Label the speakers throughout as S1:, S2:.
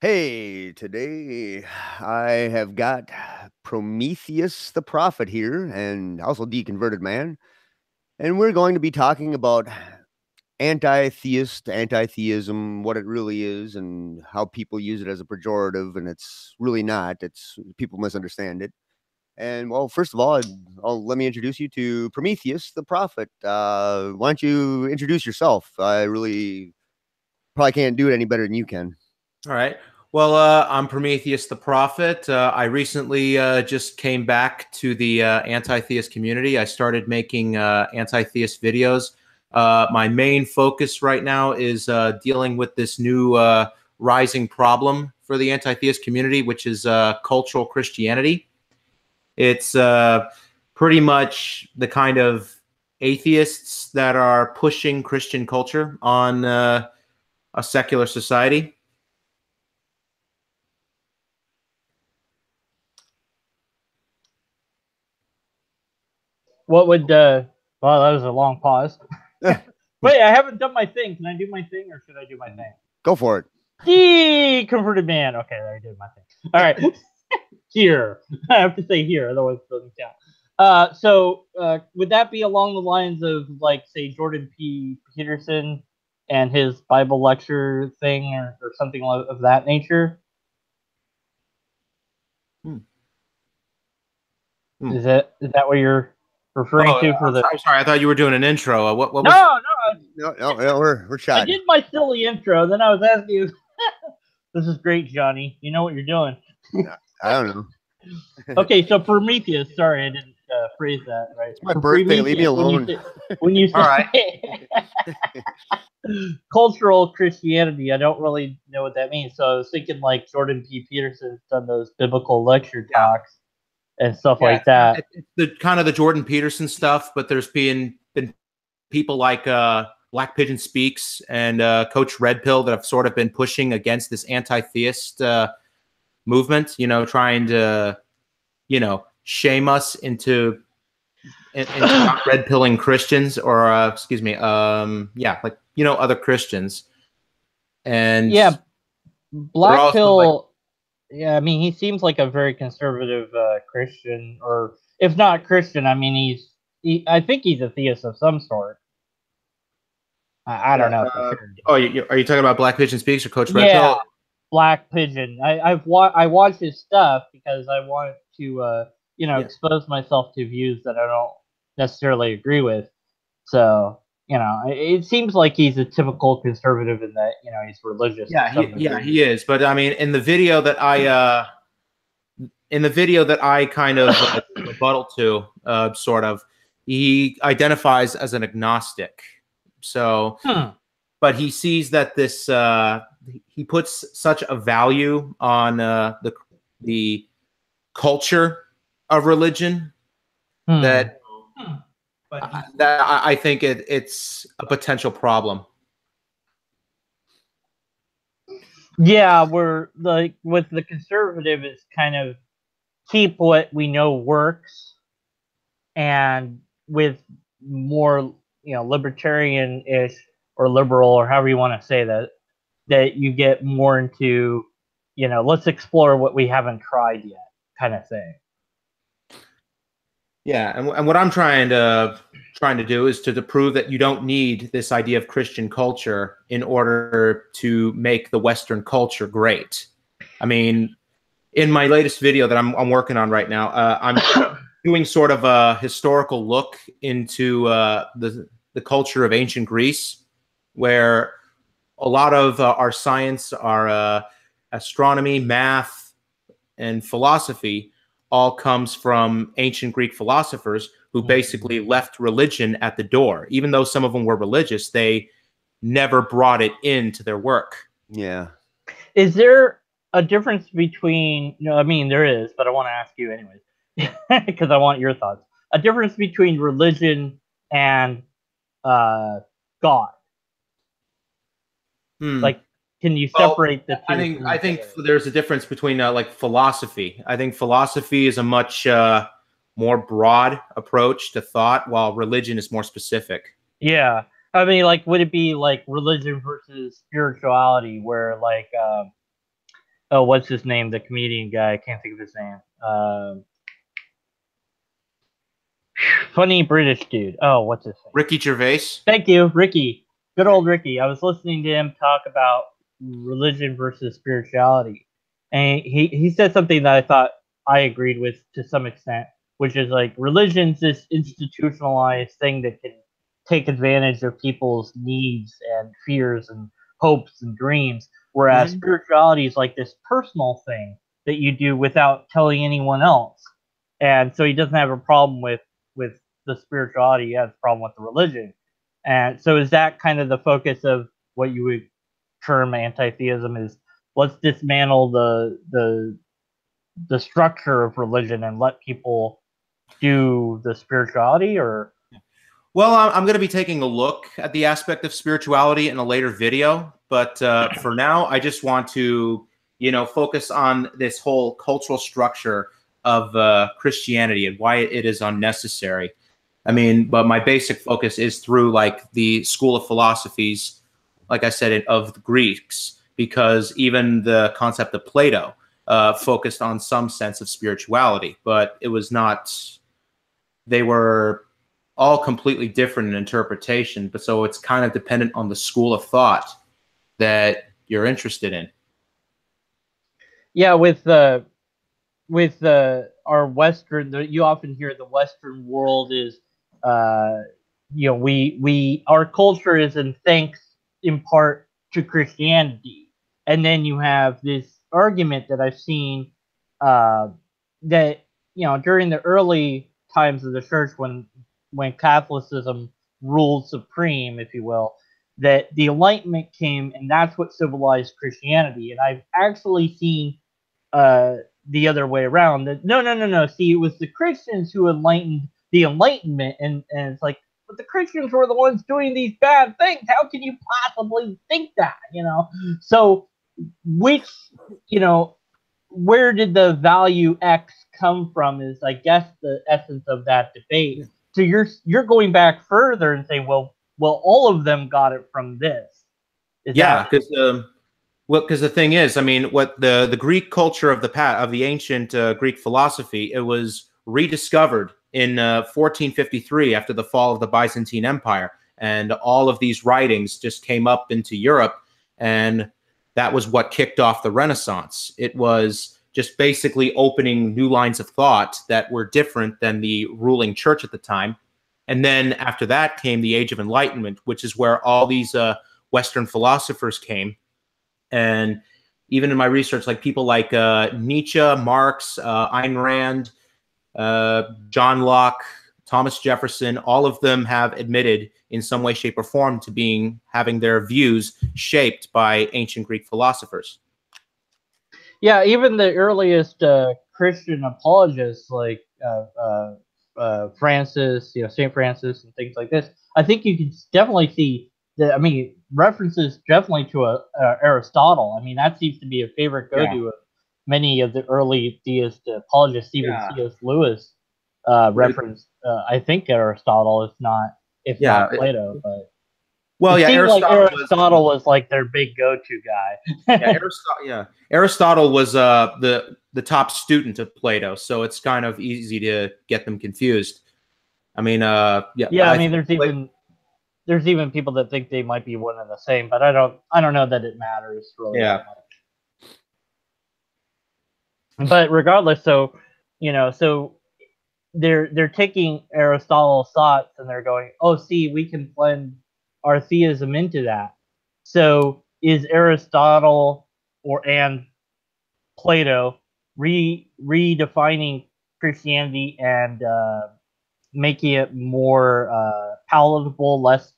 S1: Hey, today I have got Prometheus the Prophet here and also Deconverted Man, and we're going to be talking about anti-theist, anti-theism, what it really is, and how people use it as a pejorative, and it's really not. It's people misunderstand it. And well, first of all, let me introduce you to Prometheus the Prophet. Why don't you introduce yourself? I really probably can't do it any better than you can.
S2: All right. Well, I'm Prometheus the Prophet. I recently just came back to the anti-theist community. I started making anti-theist videos. My main focus right now is dealing with this new rising problem for the anti-theist community, which is cultural Christianity. It's pretty much the kind of atheists that are pushing Christian culture on a secular society.
S3: What would well, that was a long pause. Wait, I haven't done my thing. Can I do my thing or should I do my thing?
S1: Go for it.
S3: Deconverted Man. Okay, I did my thing. All right. Here. I have to say here, otherwise it doesn't count. So would that be along the lines of, like, say, Jordan P. Peterson and his Bible lecture thing or something of that nature? Is that what you're referring to for the?
S2: I'm sorry, I thought you were doing an intro. What was?
S1: No, we're chatting.
S3: I did my silly intro, then I was asking you. This is great, Johnny. You know what you're doing.
S1: I don't know.
S3: Okay, so Prometheus. Sorry, I didn't phrase that right.
S1: It's my birthday. Leave me alone.
S3: When you say
S2: All right.
S3: cultural Christianity, I don't really know what that means. So I was thinking like Jordan P. Peterson's done those biblical lecture talks and stuff like that.
S2: It's the kind of the Jordan Peterson stuff, but there's been people like Black Pigeon Speaks and Coach Red Pill that have sort of been pushing against this anti-theist movement, trying to, shame us into not red pilling Christians or, other Christians. And
S3: yeah, Black Pill. Yeah, I mean, he seems like a very conservative Christian, or if not Christian, I mean, I think he's a theist of some sort. I don't know. For sure.
S2: Oh, are you talking about Black Pigeon Speaks or Coach Red Pill?
S3: Black Pigeon. I watch his stuff because I want to expose myself to views that I don't necessarily agree with. So it seems like he's a typical conservative in that he's religious.
S2: Yeah, he is. But I mean, in the video that I kind of rebuttal to, sort of, he identifies as an agnostic. So, but he sees that this he puts such a value on the culture of religion that I think it's a potential problem.
S3: Yeah, we're like with the conservative, it's kind of keep what we know works, and with more libertarian-ish or liberal or however you want to say that you get more into let's explore what we haven't tried yet kind of thing.
S2: Yeah, and what I'm trying to do is to prove that you don't need this idea of Christian culture in order to make the Western culture great. I mean, in my latest video that I'm working on right now, I'm doing sort of a historical look into the culture of ancient Greece, where a lot of our science, our astronomy, math, and philosophy all comes from ancient Greek philosophers who basically left religion at the door. Even though some of them were religious, they never brought it into their work.
S1: Yeah.
S3: Is there a difference between, I mean, there is, but I want to ask you anyways, because I want your thoughts. A difference between religion and God. Like, can you separate the two?
S2: I think there's a difference between like philosophy. I think philosophy is a much more broad approach to thought, while religion is more specific.
S3: Yeah, I mean, like, would it be like religion versus spirituality, where like Oh, what's his name? The comedian guy. I can't think of his name. Funny British dude. Oh, what's his name?
S2: Ricky Gervais.
S3: Thank you, Ricky. Good old Ricky. I was listening to him talk about religion versus spirituality, and he said something that I thought I agreed with to some extent, which is like religion's this institutionalized thing that can take advantage of people's needs and fears and hopes and dreams, whereas spirituality is like this personal thing that you do without telling anyone else. And so he doesn't have a problem with the spirituality, he has a problem with the religion. And so is that kind of the focus of what you would term anti-theism, is let's dismantle the structure of religion and let people do the spirituality? Or
S2: Well, I'm going to be taking a look at the aspect of spirituality in a later video, but for now, I just want to, focus on this whole cultural structure of Christianity and why it is unnecessary. I mean, but my basic focus is through like the school of philosophies, like I said, of the Greeks, because even the concept of Plato focused on some sense of spirituality, but it was not, they were all completely different in interpretation. But so it's kind of dependent on the school of thought that you're interested in.
S3: yeah, with our Western, you often hear the Western world is, we our culture is in thanks in part to Christianity, and then you have this argument that I've seen, that during the early times of the church, when Catholicism ruled supreme, if you will, that the Enlightenment came and that's what civilized Christianity. And I've actually seen the other way around. That no. See, it was the Christians who enlightened the Enlightenment, and it's like, but the Christians were the ones doing these bad things. How can you possibly think that? So which where did the value X come from? Is, I guess, the essence of that debate. So you're going back further and saying, well, all of them got it from this.
S2: Yeah, because the thing is, I mean, what the Greek culture of the ancient Greek philosophy, it was rediscovered in 1453 after the fall of the Byzantine Empire, and all of these writings just came up into Europe, and that was what kicked off the Renaissance. It was just basically opening new lines of thought that were different than the ruling church at the time. And then after that came the Age of Enlightenment, which is where all these Western philosophers came. And even in my research, like people like Nietzsche, Marx, Ayn Rand, John Locke, Thomas Jefferson, all of them have admitted in some way, shape, or form to having their views shaped by ancient Greek philosophers.
S3: Yeah, even the earliest Christian apologists, like Francis, Saint Francis, and things like this. I think you can definitely see that. I mean, references definitely to Aristotle. I mean, that seems to be a favorite go-to of many of the early theist apologists. Even C.S. Lewis referenced, I think, Aristotle, if not Plato, but.
S2: Well,
S3: it
S2: yeah,
S3: seemed like Aristotle was like their big go-to guy.
S2: Aristotle was the top student of Plato, so it's kind of easy to get them confused. I mean, I
S3: mean, there's even people that think they might be one and the same, but I don't know that it matters really that much. But regardless, so they're taking Aristotle's thoughts and they're going, oh, see, we can blend our theism into that. So is Aristotle and Plato redefining Christianity and making it more palatable, less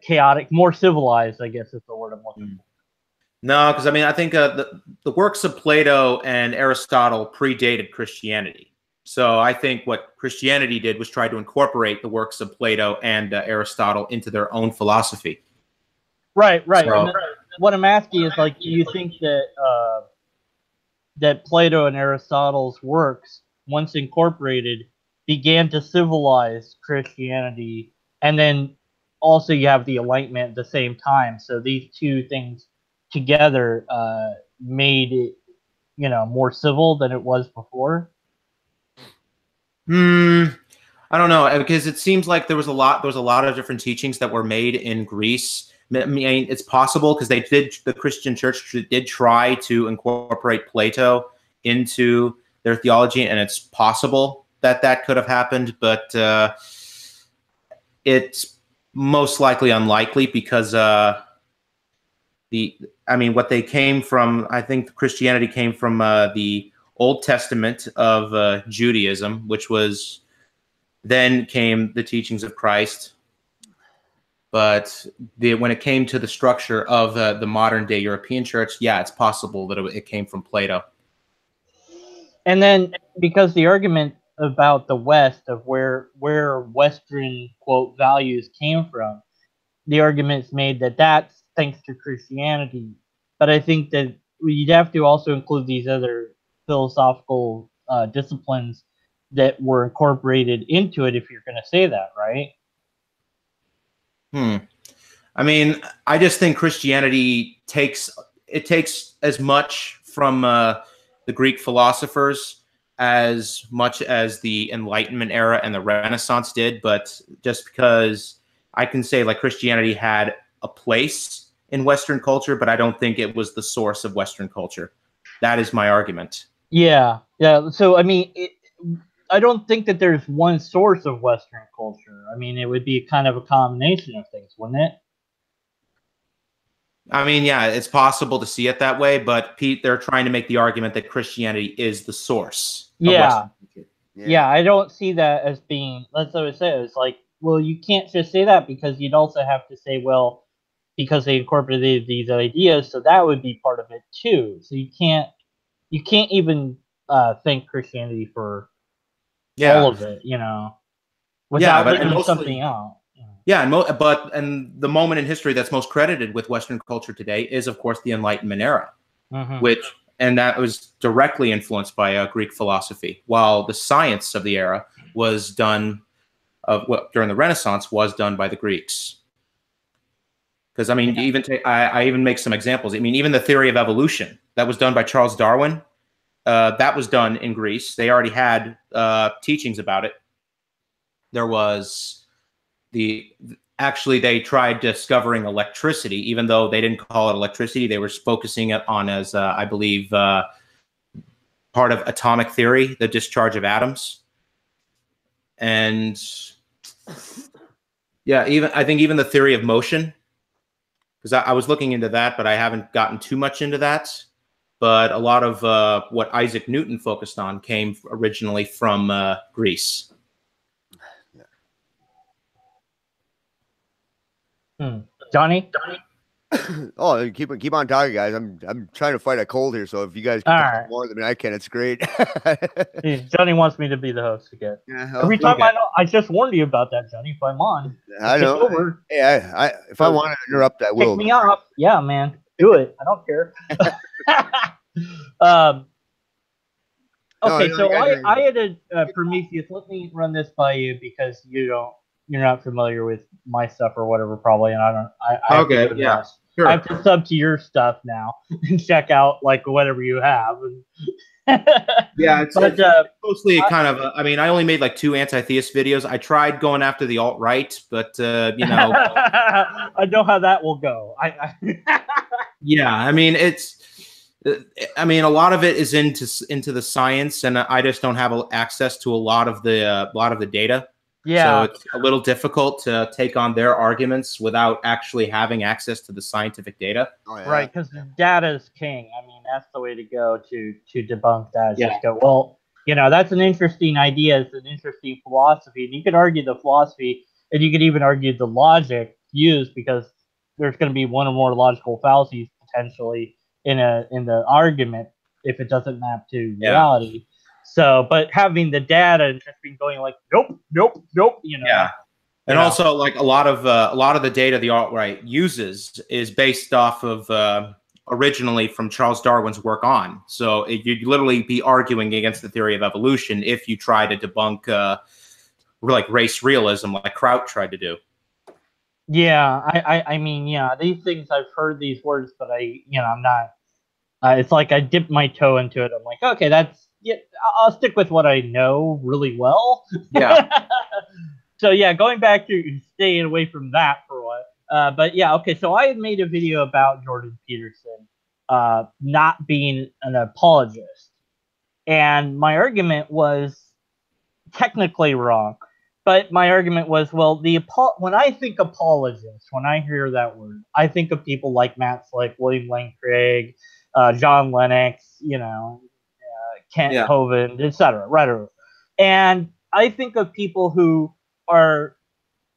S3: chaotic, more civilized, I guess is the word I'm looking for.
S2: No, because I mean, I think the works of Plato and Aristotle predated Christianity. So I think what Christianity did was try to incorporate the works of Plato and Aristotle into their own philosophy.
S3: Right. So, what I'm asking is, like, do you think that that Plato and Aristotle's works, once incorporated, began to civilize Christianity, and then also you have the Enlightenment at the same time? So these two things together made it, more civil than it was before?
S2: I don't know, because it seems like there was a lot of different teachings that were made in Greece. I mean, it's possible because the Christian church did try to incorporate Plato into their theology, and it's possible that that could have happened, but it's most likely unlikely because what they came from, I think Christianity came from the Old Testament of Judaism, which was then came the teachings of Christ. But when it came to the structure of the modern day European church, yeah, it's possible that it came from Plato.
S3: And then because the argument about the West of where Western quote values came from, the argument's made that that's thanks to Christianity. But I think that you'd have to also include these other philosophical disciplines that were incorporated into it if you're going to say that, right?
S2: I mean, I just think Christianity takes as much from the Greek philosophers as much as the Enlightenment era and the Renaissance did, but just because I can say like Christianity had a place in Western culture, but I don't think it was the source of Western culture. That is my argument.
S3: Yeah. So I mean, I don't think that there's one source of Western culture. I mean, it would be kind of a combination of things, wouldn't it?
S2: I mean, yeah, it's possible to see it that way, but Pete, they're trying to make the argument that Christianity is the source.
S3: Yeah. Yeah, I don't see that as being. That's what I said. It's like, well, you can't just say that because you'd also have to say, well, because they incorporated these ideas, so that would be part of it too. So you can't even thank Christianity for all of it, without leaving something out.
S2: Yeah, and the moment in history that's most credited with Western culture today is, of course, the Enlightenment era, and that was directly influenced by Greek philosophy, while the science of the era was done during the Renaissance was done by the Greeks. Because I mean, I even make some examples. I mean, even the theory of evolution that was done by Charles Darwin, that was done in Greece. They already had teachings about it. There was actually they tried discovering electricity, even though they didn't call it electricity. They were focusing it on as I believe part of atomic theory, the discharge of atoms. And yeah, I think even the theory of motion, because I was looking into that, but I haven't gotten too much into that. But a lot of what Isaac Newton focused on came originally from Greece.
S3: Johnny?
S1: Oh, keep on talking, guys. I'm trying to fight a cold here, so if you guys can talk more than I can, it's great.
S3: Johnny wants me to be the host again. Every time I just warned you about that, Johnny. If I'm on,
S1: I know.
S3: Over.
S1: Hey, if I want to interrupt, I will.
S3: Kick me off. Yeah, man. Do it. I don't care. Okay, so I had a Prometheus. Let me run this by you because you're not familiar with my stuff or whatever, probably, and I have to sub to your stuff now and check out like whatever you have.
S2: Yeah, it's mostly kind of. I mean, I only made like 2 anti-theist videos. I tried going after the alt-right, but
S3: I know how that will go.
S2: Yeah, I mean a lot of it is into the science, and I just don't have access to a lot of the data.
S3: Yeah.
S2: So it's a little difficult to take on their arguments without actually having access to the scientific data.
S3: Oh, yeah. Right, because data is king. I mean, that's the way to go to debunk that. Just go, well, that's an interesting idea. It's an interesting philosophy. And you could argue the philosophy, and you could even argue the logic used, because there's going to be one or more logical fallacies potentially in the argument if it doesn't map to reality. So, but having the data and just being going like, nope.
S2: Yeah. And also, like a lot of the data the alt-right uses is based off of originally from Charles Darwin's work on. So you'd literally be arguing against the theory of evolution if you try to debunk like race realism, like Kraut tried to do.
S3: Yeah, I mean, yeah, these things I've heard these words, but I'm not It's like I dipped my toe into it. I'm like, okay, that's yeah. I'll stick with what I know really well.
S2: Yeah.
S3: So yeah, going back to staying away from that for a while. But yeah, okay. So I had made a video about Jordan Peterson not being an apologist, and my argument was technically wrong. But my argument was, well, when I think apologist, when I hear that word, I think of people like Matt Slick, William Lane Craig, John Lennox, Kent
S2: Yeah.
S3: Hovind, etc. Right. And I think of people who are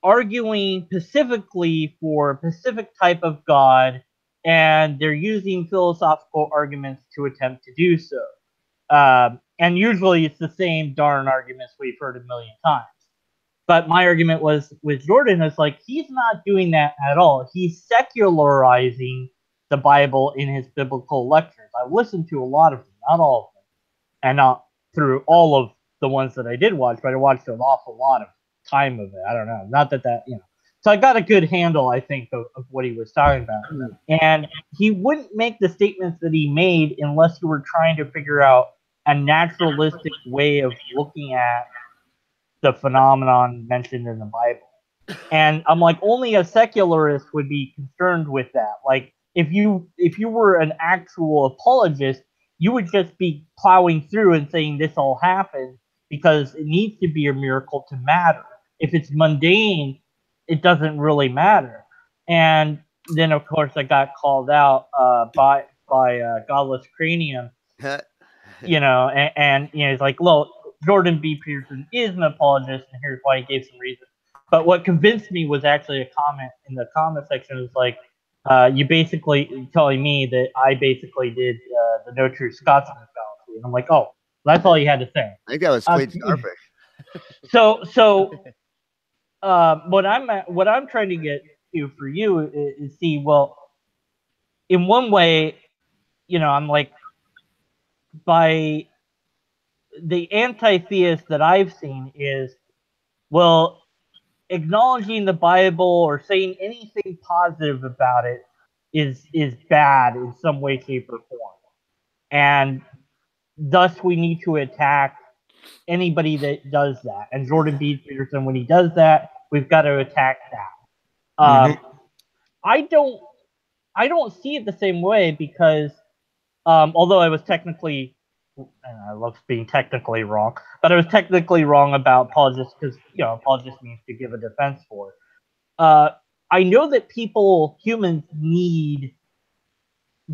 S3: arguing specifically for a specific type of God, and they're using philosophical arguments to attempt to do so. And usually it's the same darn arguments we've heard a million times. But my argument was with Jordan is like he's not doing that at all. He's secularizing the Bible in his biblical lectures. I listened to a lot of them, not all of them, and not through all of the ones that I did watch, but I watched an awful lot of time of it. I don't know. Not that So I got a good handle, I think, of what he was talking about. And he wouldn't make the statements that he made unless you were trying to figure out a naturalistic way of looking at the phenomenon mentioned in the Bible. And I'm like, only a secularist would be concerned with that. Like, if you were an actual apologist, you would just be plowing through and saying this all happened because it needs to be a miracle to matter. If it's mundane, it doesn't really matter. And then, of course, I got called out by Godless Cranium, and it's like, well, Jordan B. Peterson is an apologist, and here's why he gave some reasons. But what convinced me was actually a comment in the comment section. It was like, you basically telling me that I basically did the no true Scotsman fallacy, and I'm like, oh, that's all you had to say.
S1: I think that was Quaid Starfish.
S3: So what I'm trying to get to for you is see, well, in one way, I'm like, by the anti-theist that I've seen is, well, acknowledging the Bible or saying anything positive about it is bad in some way, shape, or form, and thus we need to attack anybody that does that. And Jordan B. Peterson, when he does that, we've got to attack that. I don't see it the same way because although I was technically, I love being technically wrong, but I was technically wrong about apologist because apologist means to give a defense for. I know that humans need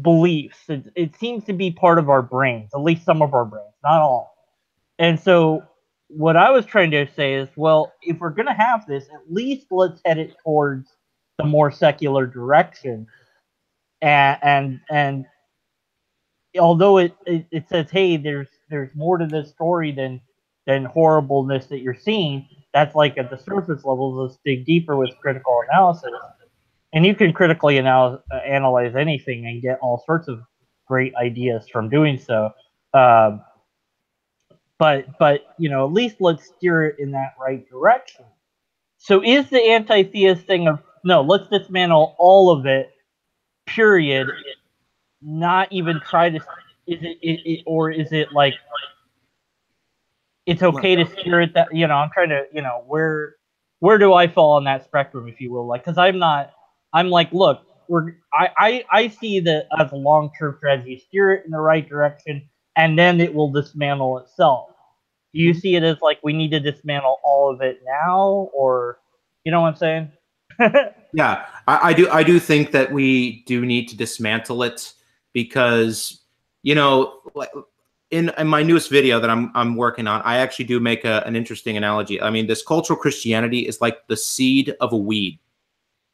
S3: beliefs. It seems to be part of our brains, at least some of our brains, not all. And so what I was trying to say is, well, if we're going to have this, at least let's head it towards the more secular direction. And although it says, hey, there's more to this story than horribleness that you're seeing, that's like at the surface level. Let's dig deeper with critical analysis. And you can critically analyze anything and get all sorts of great ideas from doing so. But at least let's steer it in that right direction. So is the anti-theist thing of, no, let's dismantle all of it, period, not even try to, or is it like, it's okay to steer it that, I'm trying to, where do I fall on that spectrum, if you will? Like, because I'm like, look, I see that as a long-term strategy, steer it in the right direction, and then it will dismantle itself. Do you see it as like we need to dismantle all of it now, or you know what I'm saying?
S2: Yeah, I do think that we do need to dismantle it because, in my newest video that I'm working on, I actually do make an interesting analogy. I mean, this cultural Christianity is like the seed of a weed.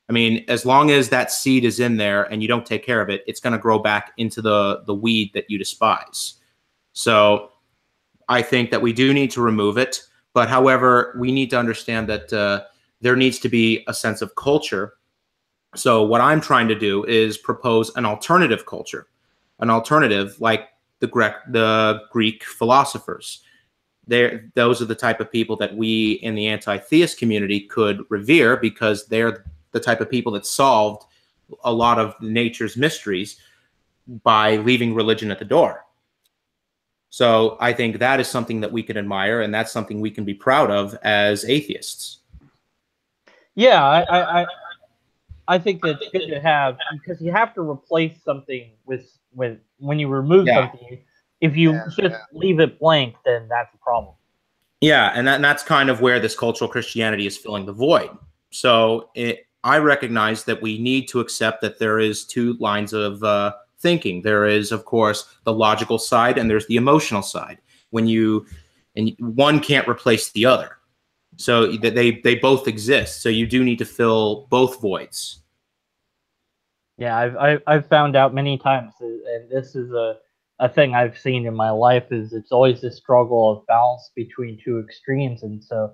S2: I mean, as long as that seed is in there and you don't take care of it, it's going to grow back into the weed that you despise. So I think that we do need to remove it. But however, we need to understand that there needs to be a sense of culture. So what I'm trying to do is propose an alternative culture, an alternative like the Greek philosophers. Those are the type of people that we in the anti-theist community could revere because they're the type of people that solved a lot of nature's mysteries. by leaving religion at the door. So I think that is something that we can admire, and that's something we can be proud of as atheists.
S3: Yeah, I think that's good to have, because you have to replace something with when you remove something. If you just leave it blank, then that's a problem.
S2: Yeah, and that's kind of where this cultural Christianity is filling the void. So I recognize that we need to accept that there is two lines of thinking. There is, of course, the logical side, and there's the emotional side. And one can't replace the other. So they both exist. So you do need to fill both voids.
S3: Yeah, I've found out many times, and this is a thing I've seen in my life, is it's always this struggle of balance between two extremes. And so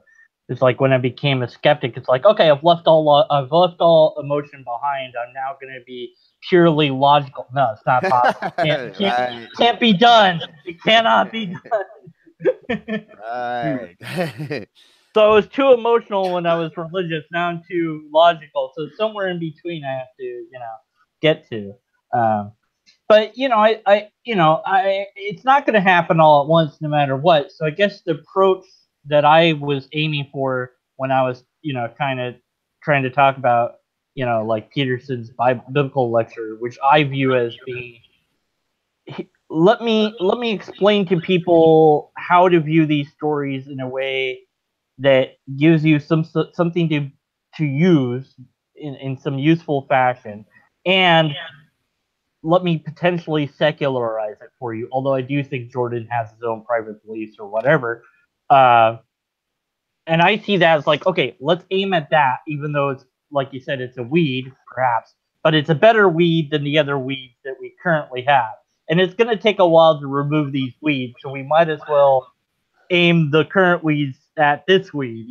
S3: it's like when I became a skeptic, it's like, okay, I've left all emotion behind. I'm now going to be purely logical. No, it's not possible. Can't be done. It cannot be done.
S1: Right.
S3: So I was too emotional when I was religious. Now I'm too logical. So somewhere in between, I have to, get to. But it's not going to happen all at once, no matter what. So I guess the approach that I was aiming for when I was, kind of trying to talk about, like Peterson's biblical lecture, which I view as being, let me explain to people how to view these stories in a way that gives you something to use in some useful fashion, and let me potentially secularize it for you. Although I do think Jordan has his own private beliefs or whatever, and I see that as like, okay, let's aim at that, even though it's, like you said, it's a weed, perhaps, but it's a better weed than the other weeds that we currently have. And it's going to take a while to remove these weeds, so we might as well aim the current weeds at this weed,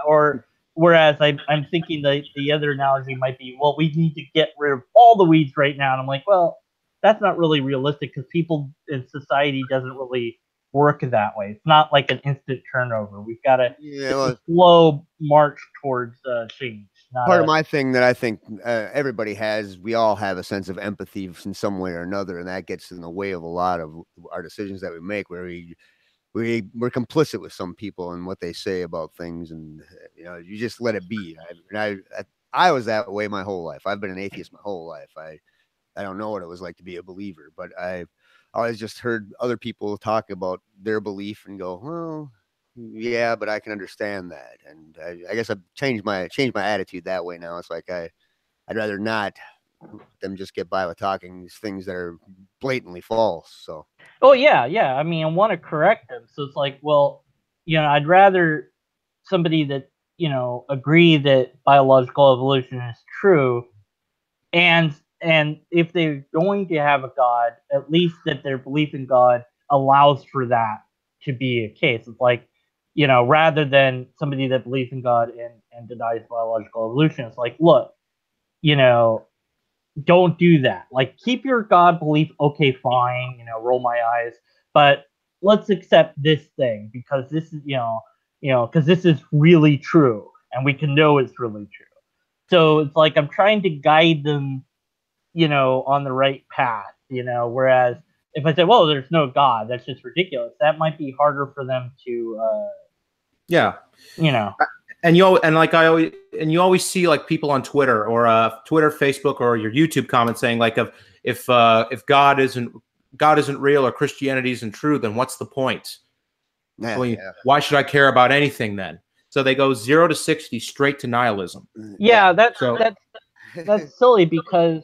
S3: or whereas I'm thinking the other analogy might be, well, we need to get rid of all the weeds right now. And I'm like, well, that's not really realistic, because people in society doesn't really work that way. It's not like an instant turnover. We've got a slow march towards change.
S1: Part of my thing that I think everybody has, we all have a sense of empathy in some way or another, and that gets in the way of a lot of our decisions that we make, where we're complicit with some people and what they say about things, and you just let it be. I was that way my whole life. I've been an atheist my whole life. I don't know what it was like to be a believer, but I always just heard other people talk about their belief and go, well, yeah, but I can understand that. And I guess I've changed my attitude that way now. It's like I'd rather not let them just get by with talking these things that are blatantly false. So.
S3: Oh yeah. I mean, I want to correct them. So it's like, well, I'd rather somebody that agree that biological evolution is true, and if they're going to have a God, at least that their belief in God allows for that to be a case. It's like, rather than somebody that believes in God and denies biological evolution, it's like, look, don't do that. Like, keep your God belief, okay, fine, roll my eyes, but let's accept this thing, because this is, because this is really true, and we can know it's really true. So it's like I'm trying to guide them, on the right path, whereas if I say, well, there's no God, that's just ridiculous, that might be harder for them to,
S2: And you always see like people on Twitter or Twitter, Facebook, or your YouTube comments saying like, if God isn't real or Christianity isn't true, then what's the point? Why should I care about anything then? So they go 0 to 60 straight to nihilism.
S3: Yeah, that's silly, because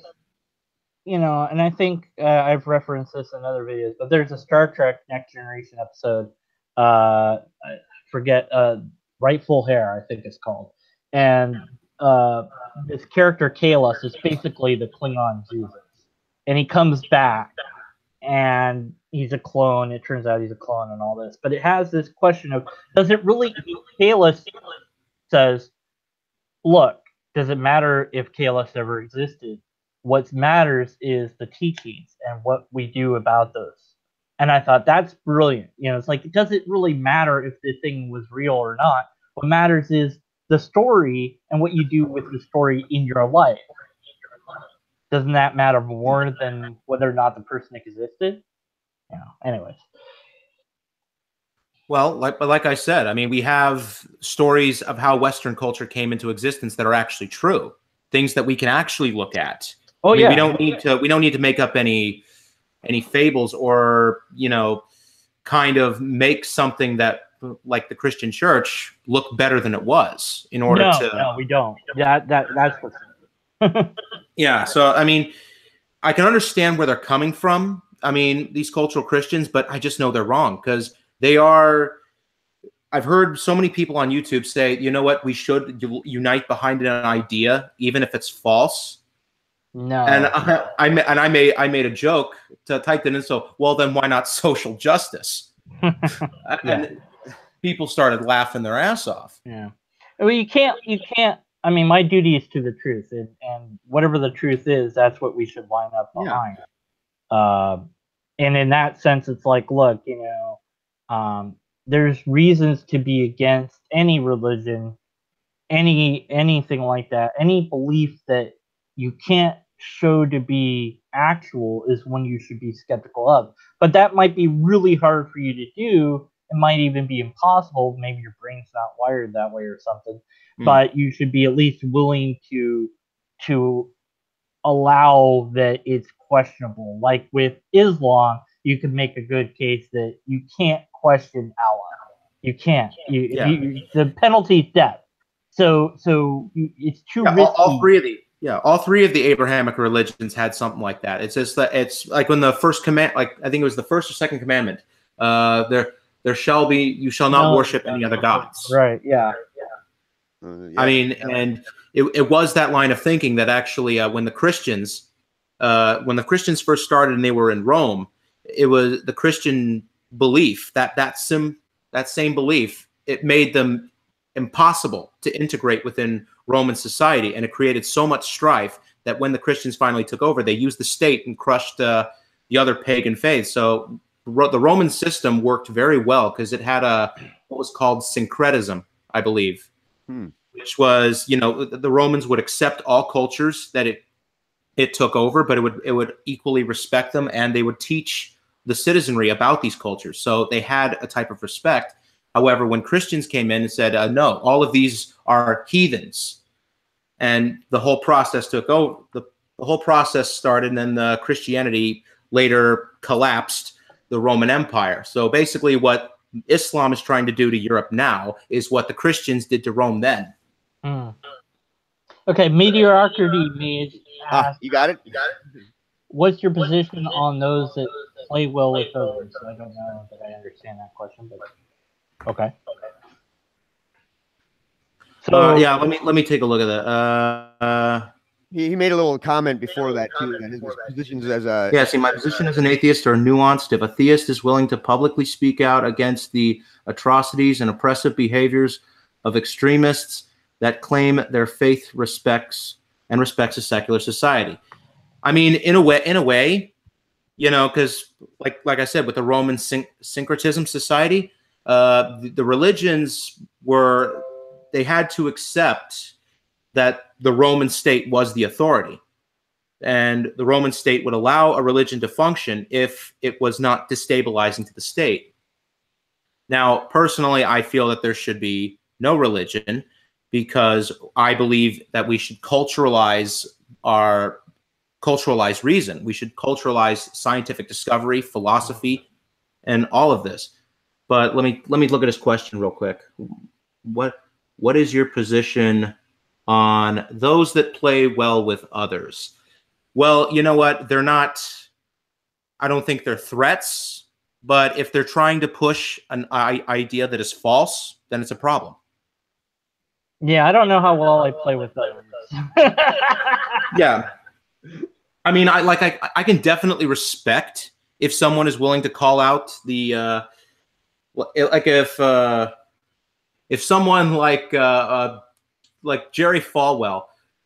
S3: and I think I've referenced this in other videos, but there's a Star Trek Next Generation episode, I forget, Rightful Hair, I think it's called, and this character Kalos is basically the Klingon Jesus, and he comes back, and he's a clone. It turns out he's a clone and all this, but it has this question of, does it really? Kalos says, look, does it matter if Kalos ever existed? What matters is the teachings and what we do about those. And I thought, that's brilliant. It's like, it doesn't really matter if the thing was real or not. What matters is the story and what you do with the story in your life. doesn't that matter more than whether or not the person existed? Anyways.
S2: Well, like I said, I mean, we have stories of how Western culture came into existence that are actually true, things that we can actually look at.
S3: Oh,
S2: I mean,
S3: yeah.
S2: we don't need to make up any fables or, kind of make something that, like the Christian church, look better than it was in order to.
S3: No, we don't. That's for sure.
S2: Yeah. So, I mean, I can understand where they're coming from. I mean, these cultural Christians, but I just know they're wrong because they are. I've heard so many people on YouTube say, you know what, we should unite behind an idea, even if it's false.
S3: No.
S2: And I made a joke to type it in. So, well, then why not social justice? And people started laughing their ass off.
S3: Yeah. I mean, you can't. I mean, my duty is to the truth, and whatever the truth is, that's what we should line up behind. Yeah. And in that sense, it's like, look, there's reasons to be against any religion, anything like that, any belief that you can't show to be actual is one you should be skeptical of. But that might be really hard for you to do. It might even be impossible. Maybe your brain's not wired that way or something. But you should be at least willing to allow that it's questionable. Like with Islam, you can make a good case that you can't question Allah. You can't. The penalty is death. So it's too risky.
S2: All three of the Abrahamic religions had something like that. It's just that it's like when the first command, like I think it was the first or second commandment. There shall be, you shall not worship any other gods.
S3: Right. Yeah.
S2: I mean, and it was that line of thinking that actually, when the Christians first started and they were in Rome, it was the Christian belief that same belief, it made them impossible to integrate within Roman society, and it created so much strife that when the Christians finally took over, they used the state and crushed the other pagan faiths. So the Roman system worked very well because it had what was called syncretism, I believe, which was, the Romans would accept all cultures that it took over, but it would equally respect them, and they would teach the citizenry about these cultures. So they had a type of respect. However, when Christians came in and said, no, all of these are heathens, and the whole process took over, the whole process started, and then the Christianity later collapsed the Roman Empire. So basically what Islam is trying to do to Europe now is what the Christians did to Rome then.
S3: Okay, mediocrity means.
S1: You got it?
S3: What's your position on those that play well with others? I don't know that I understand that question, but okay. So
S2: let me take a look at that.
S1: He made a little comment before that too. That his positions as a
S2: my position as an atheist are nuanced. If a theist is willing to publicly speak out against the atrocities and oppressive behaviors of extremists that claim their faith respects a secular society. I mean, in a way, because like I said, with the Roman syncretism society, the religions they had to accept that the Roman state was the authority, and the Roman state would allow a religion to function if it was not destabilizing to the state. Now, personally, I feel that there should be no religion because I believe that we should culturalize reason. We should culturalize scientific discovery, philosophy, and all of this. But let me look at his question real quick. What is your position on those that play well with others? Well, you know what? They're not. I don't think they're threats. But if they're trying to push an idea that is false, then it's a problem.
S3: Yeah, I don't know how well I play with others.
S2: Yeah. I mean, I can definitely respect if someone is willing to call out the like if someone like Jerry Falwell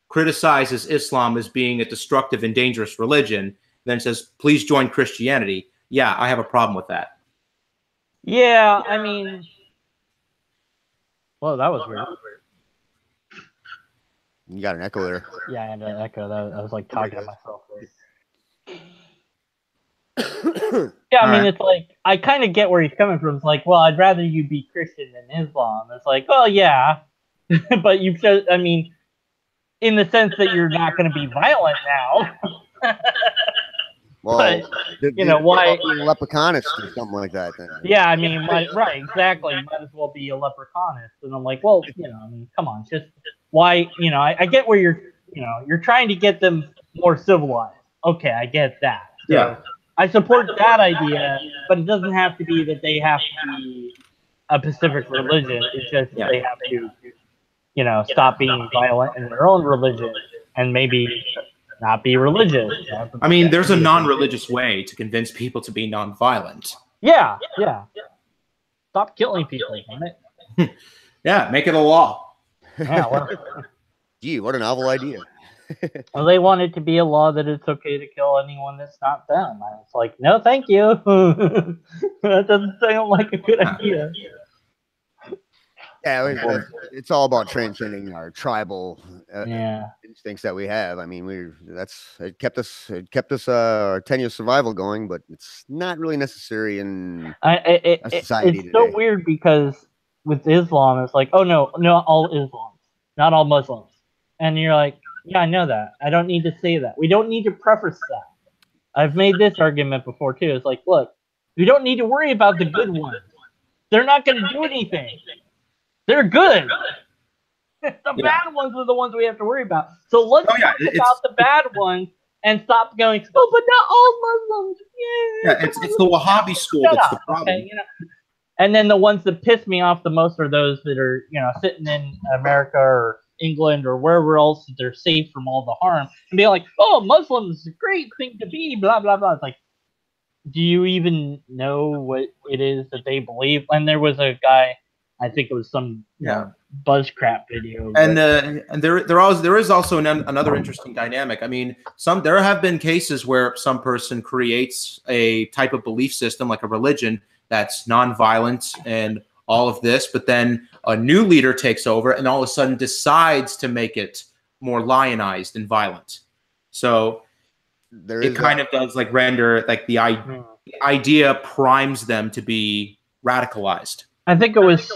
S2: criticizes Islam as being a destructive and dangerous religion, then says, please join Christianity. Yeah, I have a problem with that.
S3: Yeah, I mean, well, that was weird.
S1: You got an echo there.
S3: Yeah, I had an echo. That I was like talking to myself. Yeah, I mean, it's like I kind of get where he's coming from. It's like, well, I'd rather you be Christian than Islam. It's like, well, yeah, but you said, I mean, in the sense that you're not going to be violent now.
S1: Well,
S3: but, you know, why
S1: being a leprechaunist or something like that? Then.
S3: Yeah, I mean, right, exactly. Might as well be a leprechaunist. And I'm like, well, you know, I mean, come on, just why? You know, I get where you're trying to get them more civilized. Okay, I get that. So
S2: Yeah.
S3: I support that idea, but it doesn't have to be that they have to be a specific religion. It's just they have to, you know, stop being violent in their own religion and maybe not be religious.
S2: I mean, there's a non-religious way to convince people to be non-violent.
S3: Yeah. Stop killing people, damn it.
S2: Yeah, make it a law.
S3: Yeah, well,
S1: Gee, what a novel idea.
S3: well, they want it to be a law that it's okay to kill anyone that's not them. I was like, no, thank you. That doesn't sound like a good idea.
S1: Yeah, it's all about transcending our tribal
S3: Yeah.
S1: instincts that we have. I mean, it kept us our tenuous survival going, but it's not really necessary in society
S3: It's
S1: today.
S3: so weird because with Islam, it's like, oh no, not all Islams, not all Muslims, and you're like, yeah, I know that. I don't need to say that. We don't need to preface that. I've made this argument before too. It's like, look, you don't need to worry about the good ones. They're not going to do anything. They're good. The bad ones are the ones we have to worry about. So let's talk about the bad ones and stop going, oh, but not all Muslims.
S2: Yeah, it's the Wahhabi school that's the problem.
S3: Okay, you know? And then the ones that piss me off the most are those that are, you know, sitting in America or England or wherever else that they're safe from all the harm and be like, oh, Muslims, a great thing to be, blah, blah, blah. It's like, do you even know what it is that they believe? And there was a guy, I think it was some buzzcrap video.
S2: And there is also another interesting dynamic. I mean, there have been cases where some person creates a type of belief system, like a religion, that's nonviolent and all of this, but then a new leader takes over and all of a sudden decides to make it more lionized and violent. So it kind of does like render like the idea primes them to be radicalized.
S3: I think it was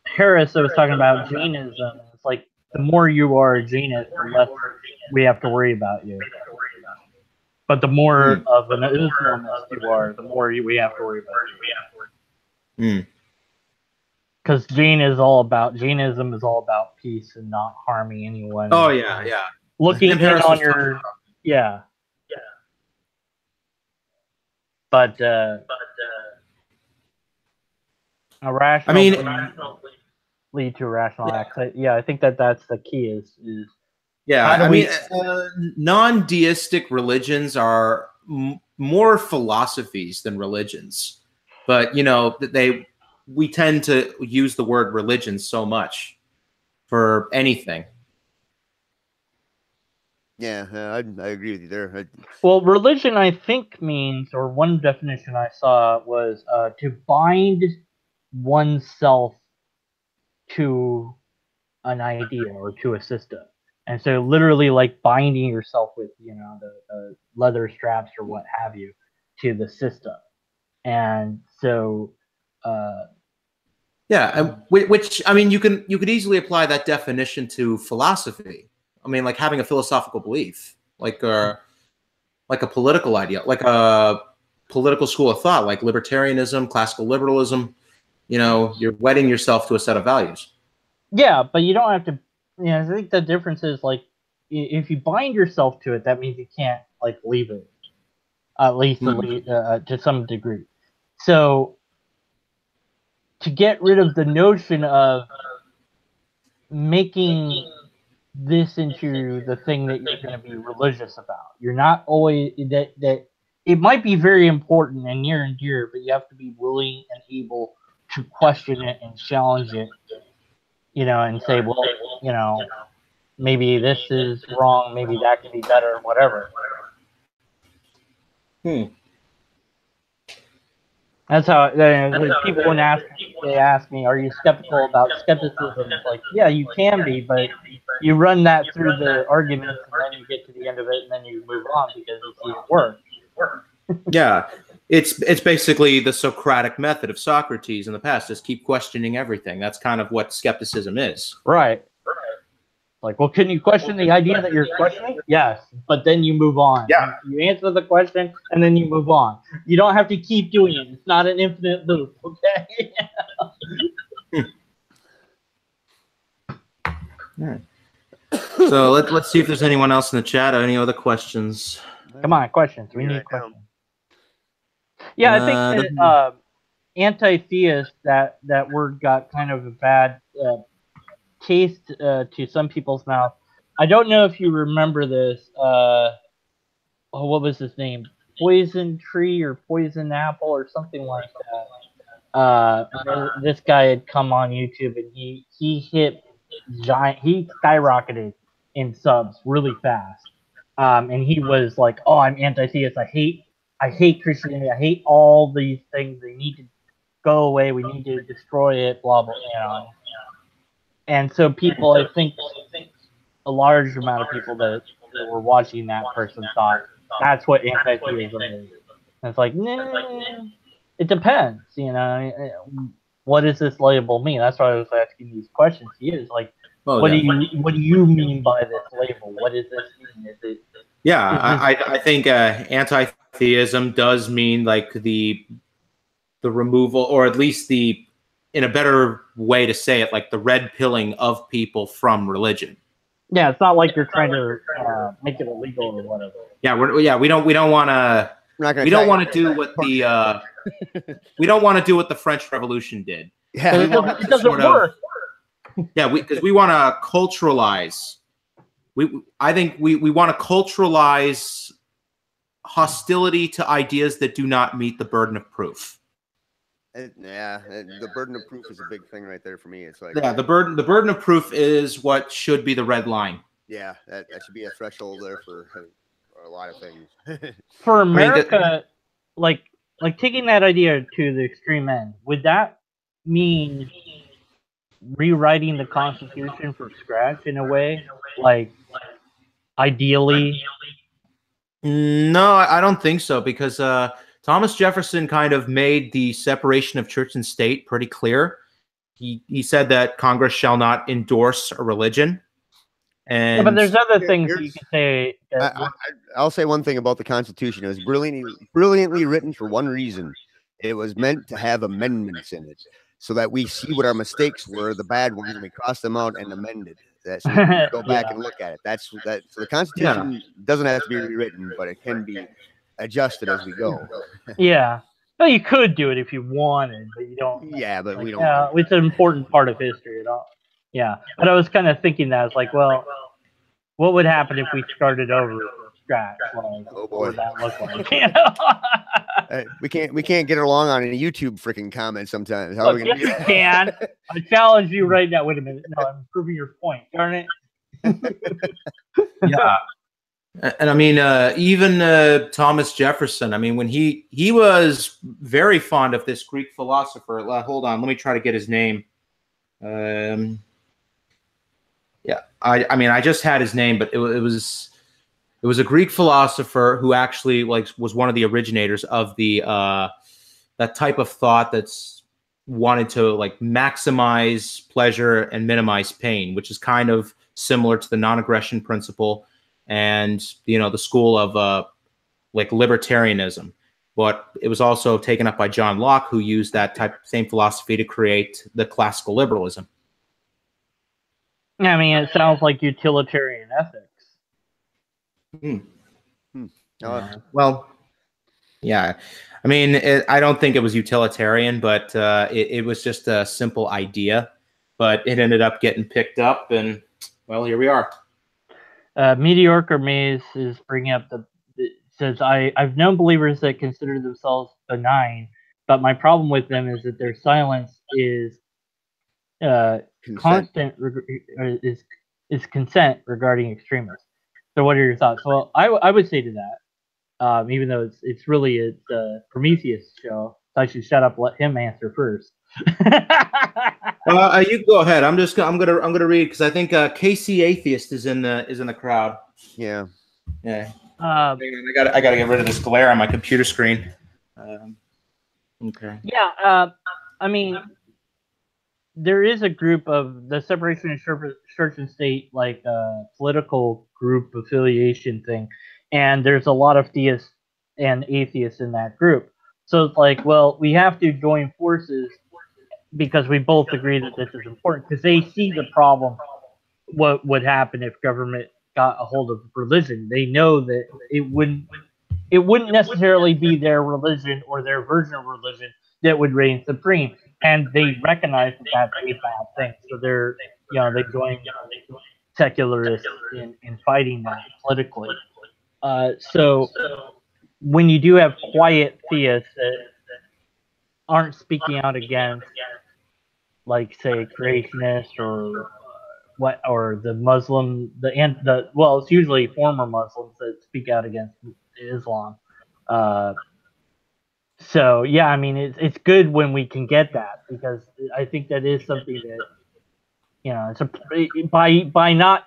S3: Harris that was talking about genism. It's like the more you are a genus, the less we have to worry about you. But the more of an Islamist you are, the more we have to worry about you. Because genism is all about peace and not harming anyone.
S2: Oh yeah.
S3: Looking in on your but a rational lead to a rational act. I think that's the key is
S2: non-deistic religions are more philosophies than religions, but you know we tend to use the word religion so much for anything.
S1: Yeah, I agree with you there.
S3: Well, religion, I think, means, or one definition I saw was to bind oneself to an idea or to a system. And so literally like binding yourself with, you know, the leather straps or what have you to the system. And so
S2: which I mean you could easily apply that definition to philosophy. I mean, like having a philosophical belief, like a political idea, like a political school of thought, like libertarianism, classical liberalism. You know, you're wedding yourself to a set of values.
S3: Yeah, but you don't have to. You know, I think the difference is like if you bind yourself to it, that means you can't like leave it, at least to some degree. So to get rid of the notion of making this into the thing that you're going to be religious about, you're not always that. It might be very important and near and dear, but you have to be willing and able to question it and challenge it, you know, and say, well, you know, maybe this is wrong, maybe that could be better, whatever. That's how people when they ask me, are you skeptical about skepticism? It's like, yeah, you can be, but you run that through the arguments, and then you get to the end of it, and then you move on because you see it work.
S2: Yeah, it's basically the Socratic method of Socrates in the past. Just keep questioning everything. That's kind of what skepticism is.
S3: Right. Like, well, can you question the idea that you're questioning? Yes, but then you move on.
S2: Yeah.
S3: You answer the question, and then you move on. You don't have to keep doing it. It's not an infinite loop, okay?
S2: Yeah. So let's see if there's anyone else in the chat. Any other questions?
S3: Come on, questions. We need questions. Yeah, I think that anti-theist, that word got kind of a bad taste to some people's mouth. I don't know if you remember this. What was his name? Poison Tree or Poison Apple or something like that. This guy had come on YouTube and he hit giant. He skyrocketed in subs really fast. And he was like, "Oh, I'm anti-theist. I hate Christianity. I hate all these things. They need to go away. We need to destroy it. Blah blah." You know. And so people, I think, a large amount of people that were watching that person thought that's what anti-theism is. And it's like, nah, it depends. You know, what does this label mean? That's why I was asking these questions to you. It's like, what do you mean by this label? What does this mean? Is it?
S2: Yeah, I think anti-theism does mean like the removal, or at least in a better way to say it, like the red pilling of people from religion.
S3: Yeah, it's not like you're trying to make it illegal or whatever.
S2: Yeah, we don't want to. We don't want to do what the we don't want to do what the French Revolution did.
S3: Yeah, it doesn't work.
S2: Yeah, because we want to culturalize. I think we want to culturalize hostility to ideas that do not meet the burden of proof.
S1: Yeah, the burden of proof is a big thing right there for me. It's like,
S2: yeah, the burden of proof is what should be the red line.
S1: Yeah, that should be a threshold there for a lot of things.
S3: For America, like taking that idea to the extreme end, would that mean rewriting the Constitution from scratch in a way? Like, ideally?
S2: No, I don't think so, because Thomas Jefferson kind of made the separation of church and state pretty clear. He said that Congress shall not endorse a religion. And
S3: yeah, but there's other things you can say.
S1: I'll say one thing about the Constitution. It was brilliantly written for one reason. It was meant to have amendments in it, so that we see what our mistakes were, the bad ones, and we cross them out and amend it. So we can go back and look at it. So the Constitution doesn't have to be rewritten, but it can be adjusted as we go.
S3: Yeah. Well, you could do it if you wanted, but you don't.
S1: Yeah, but we don't.
S3: Yeah, it's an important part of history at all. Yeah, but I was kind of thinking that it's like, well, what would happen if we started over from scratch? Like,
S1: oh boy,
S3: what would that look like? You know?
S1: We can't get along on any YouTube freaking comments sometimes. How
S3: Look,
S1: are we gonna do
S3: you can. I challenge you right now. Wait a minute. No, I'm proving your point. Darn it.
S2: Yeah. And I mean, even Thomas Jefferson, I mean, when he was very fond of this Greek philosopher. Hold on, let me try to get his name. Yeah, I mean, I just had his name, but it was a Greek philosopher who actually was one of the originators of the that type of thought that's wanted to maximize pleasure and minimize pain, which is kind of similar to the non-aggression principle and the school of libertarianism. But it was also taken up by John Locke, who used that same philosophy to create the classical liberalism.
S3: I mean, it sounds like utilitarian ethics.
S2: Well, yeah. I mean, I don't think it was utilitarian, but it was just a simple idea. But it ended up getting picked up, and, well, here we are.
S3: Mediocre Maze is bringing up says, I've known believers that consider themselves benign, but my problem with them is that their silence is constant is consent regarding extremists. So what are your thoughts? Well, I would say to that, even though it's really a Prometheus show, so I should shut up, let him answer first.
S2: You go ahead. I'm gonna read because I think Casey Atheist is in the crowd.
S1: Yeah.
S2: Yeah. I gotta get rid of this glare on my computer screen. Okay.
S3: Yeah. I mean, there is a group of the separation of church and state, like political group affiliation thing, and there's a lot of theists and atheists in that group. So it's like, well, we have to join forces because we both agree that this is important because they see the problem. What would happen if government got a hold of religion? They know that it wouldn't necessarily be their religion or their version of religion that would reign supreme, and they recognize that that's a bad thing. So they join secularists in fighting that politically. So when you do have quiet theists that aren't speaking out against, like say creationists or the Muslim well, it's usually former Muslims that speak out against Islam. So yeah, I mean it's good when we can get that because I think that is something that it's by not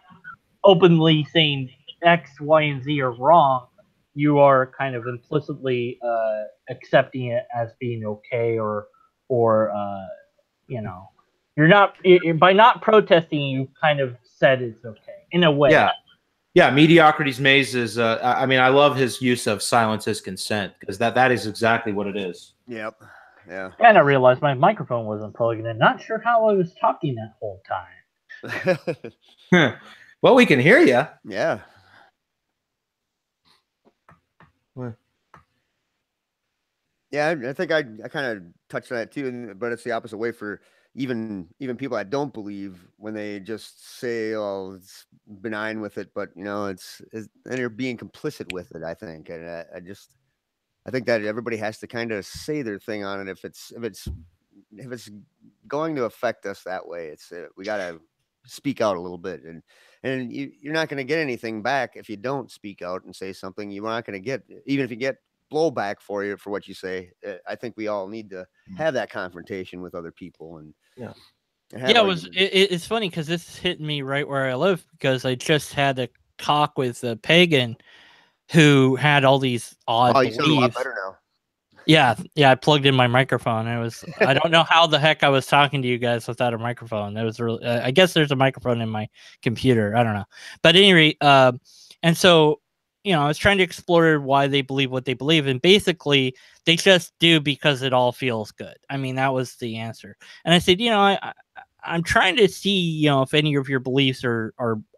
S3: openly saying X, Y, and Z are wrong, you are kind of implicitly accepting it as being okay or you're not by not protesting you kind of said it's okay in a way.
S2: Yeah, Mediocrity's Maze is. I mean, I love his use of silence is consent because that is exactly what it is.
S1: Yep. Yeah.
S3: And I realized my microphone wasn't plugged in. Not sure how I was talking that whole time.
S2: Well, we can hear you.
S1: Yeah.
S2: What?
S1: Yeah, I think I kind of touched on that too, but it's the opposite way for even people that don't believe when they just say, "Oh, it's benign with it," but it's and they're being complicit with it. I think, and I think that everybody has to kind of say their thing on it if it's going to affect us that way. It's we got to speak out a little bit, and you're not going to get anything back if you don't speak out and say something. You're not going to get, even if you get blowback for what you say. I think we all need to have that confrontation with other people and
S4: it's funny because this hit me right where I live because I just had a talk with a pagan who had all these odd beliefs.
S1: You sound a lot better now.
S4: Yeah, I plugged in my microphone. I don't know how the heck I was talking to you guys without a microphone. It was really, I guess there's a microphone in my computer. I don't know, but at any rate, and so I was trying to explore why they believe what they believe, and basically they just do because it all feels good. I mean, that was the answer. And I said, I'm trying to see, if any of your beliefs are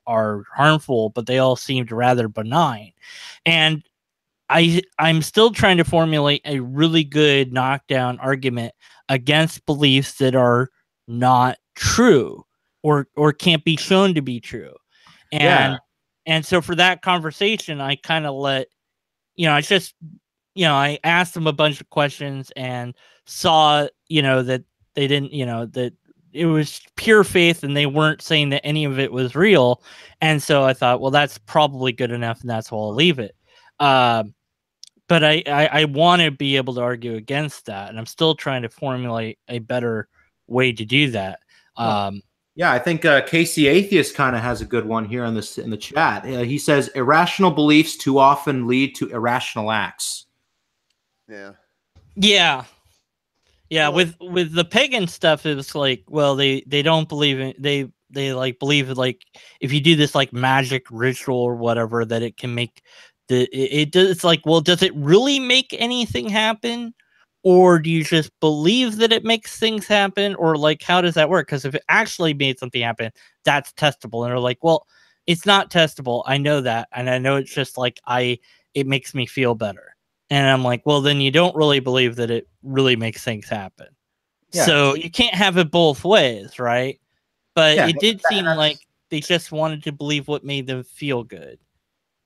S4: harmful, but they all seemed rather benign, and I'm still trying to formulate a really good knockdown argument against beliefs that are not true or can't be shown to be true. And so for that conversation, I kind of I asked them a bunch of questions and saw, that they didn't, that it was pure faith and they weren't saying that any of it was real. And so I thought, well, that's probably good enough and that's why I'll leave it. But I want to be able to argue against that, and I'm still trying to formulate a better way to do that.
S2: Yeah, I think Casey Atheist kind of has a good one here in the chat. He says irrational beliefs too often lead to irrational acts.
S1: Yeah.
S4: Well, with the pagan stuff, it was like, well, they don't believe in they like believe like if you do this like magic ritual or whatever that it can make. It's like, well, does it really make anything happen? Or do you just believe that it makes things happen? Or like, how does that work? Because if it actually made something happen, that's testable. And they're like, well, it's not testable. I know that. And I know it's just like, it makes me feel better. And I'm like, well, then you don't really believe that it really makes things happen. Yeah. So you can't have it both ways, right? But it did seem like they just wanted to believe what made them feel good.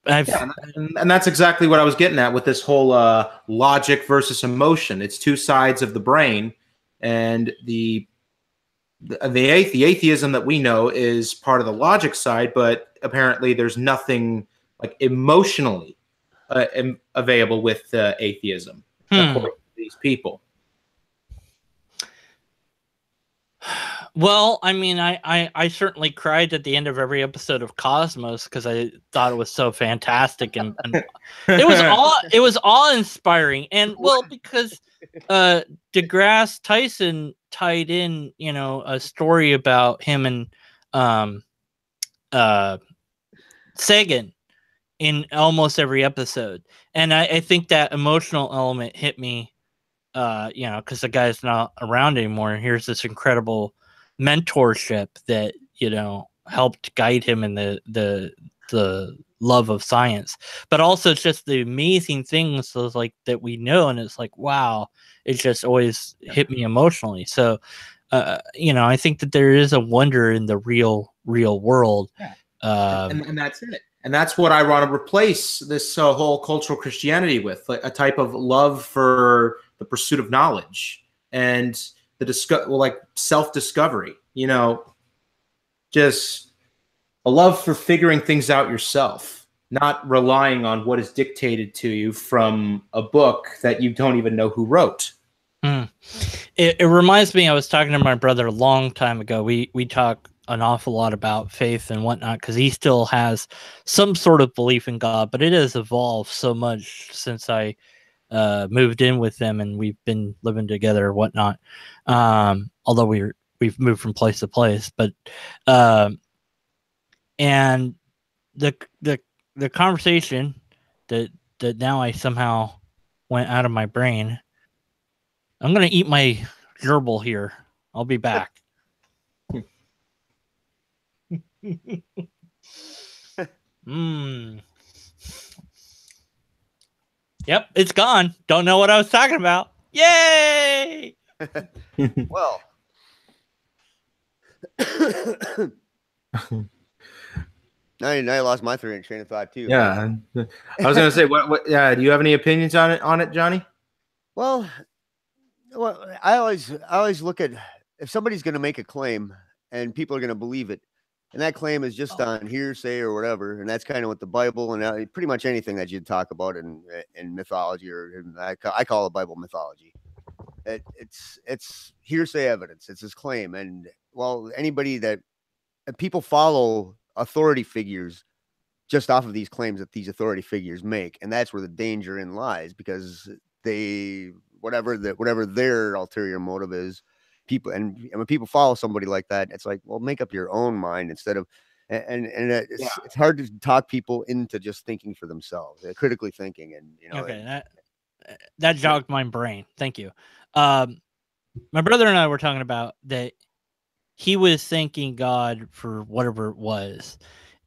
S2: And that's exactly what I was getting at with this whole logic versus emotion. It's two sides of the brain, and the atheism that we know is part of the logic side, but apparently there's nothing like emotionally available with atheism according to these people.
S4: Well, I mean, I certainly cried at the end of every episode of Cosmos because I thought it was so fantastic, and it was awe inspiring, and well, because deGrasse Tyson tied in, a story about him and Sagan in almost every episode, and I think that emotional element hit me, because the guy's not around anymore, and here's this incredible mentorship that helped guide him in the love of science, but also it's just the amazing things those like that we know, and it's like, wow, it just always hit me emotionally. So I think that there is a wonder in the real world.
S2: And that's it. And that's what I want to replace this whole cultural Christianity with, like a type of love for the pursuit of knowledge and the self-discovery, just a love for figuring things out yourself, not relying on what is dictated to you from a book that you don't even know who wrote.
S4: It reminds me, I was talking to my brother a long time ago. We talk an awful lot about faith and whatnot because he still has some sort of belief in God, but it has evolved so much since I moved in with them and we've been living together or whatnot. Although we've moved from place to place, but and the conversation that now I somehow went out of my brain. I'm gonna eat my gerbil here. I'll be back. Yep, it's gone. Don't know what I was talking about. Yay!
S1: Well, I lost my train of thought too.
S2: Yeah, I was gonna say, what? Yeah, do you have any opinions on it, Johnny?
S1: Well, I always look at if somebody's going to make a claim and people are going to believe it, and that claim is just on hearsay or whatever, and that's kind of what the Bible and pretty much anything that you talk about in mythology, or I call it Bible mythology. It's hearsay evidence. It's his claim, and anybody that people follow authority figures just off of these claims that these authority figures make, and that's where the danger in lies, because they whatever their ulterior motive is, people and when people follow somebody like that, it's like, well, make up your own mind instead of it's hard to talk people into just thinking for themselves, critically thinking, and
S4: okay, that jogged my brain. Thank you. My brother and I were talking about that he was thanking God for whatever it was,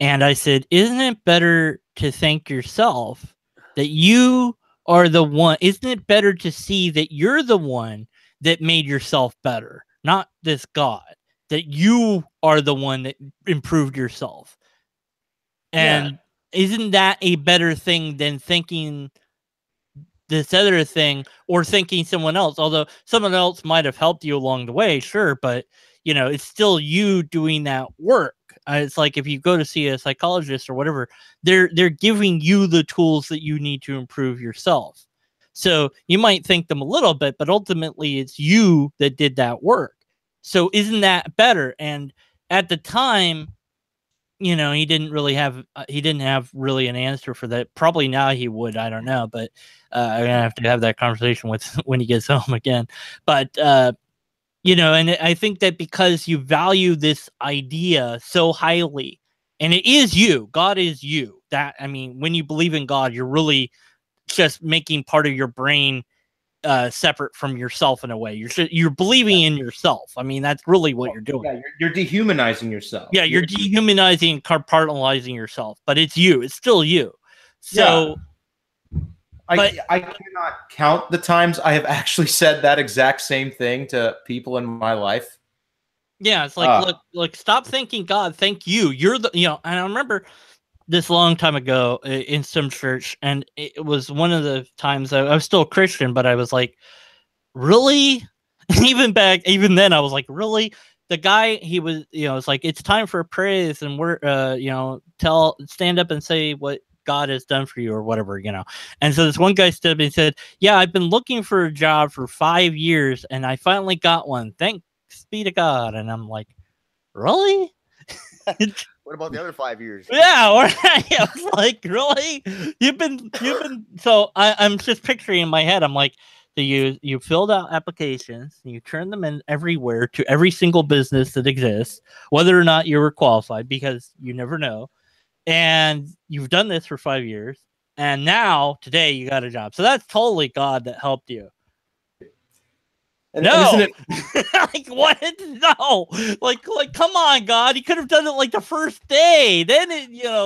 S4: and I said, isn't it better to thank yourself that you are the one? Isn't it better to see that you're the one that made yourself better, not this God, that you are the one that improved yourself? And isn't that a better thing than thinking this other thing or thinking someone else? Although someone else might have helped you along the way, sure, but it's still you doing that work. It's like if you go to see a psychologist or whatever, they're giving you the tools that you need to improve yourself. So you might thank them a little bit, but ultimately it's you that did that work. So isn't that better? And at the time, he didn't have really an answer for that. Probably now he would. I don't know, but I'm gonna have to have that conversation with when he gets home again. But and I think that because you value this idea so highly, and it is you, God is you. When you believe in God, you're really just making part of your brain separate from yourself in a way. You're believing in yourself. That's really what you're doing.
S2: Yeah, you're dehumanizing yourself.
S4: Yeah, you're dehumanizing, compartmentalizing yourself, but it's you. It's still you. So,
S2: I cannot count the times I have actually said that exact same thing to people in my life.
S4: Yeah, it's like, look, stop thanking God. Thank you. You're the, and I remember this long time ago in some church, and it was one of the times I was still a Christian, but I was like, really? even then I was like, really? The guy, he was, it's like, it's time for praise, and we're, stand up and say what God has done for you or whatever, And so this one guy stood up and said, yeah, I've been looking for a job for 5 years and I finally got one. Thanks thanks be to God. And I'm like, really?
S1: What about the other 5 years?
S4: Yeah, or I was like, really? You've been. So I'm just picturing in my head. I'm like, so you filled out applications, and you turn them in everywhere to every single business that exists, whether or not you were qualified, because you never know. And you've done this for 5 years, and now today you got a job. So that's totally God that helped you.
S2: And
S4: No,
S2: isn't it
S4: like what? No, like come on, God, you could have done it like the first day. Then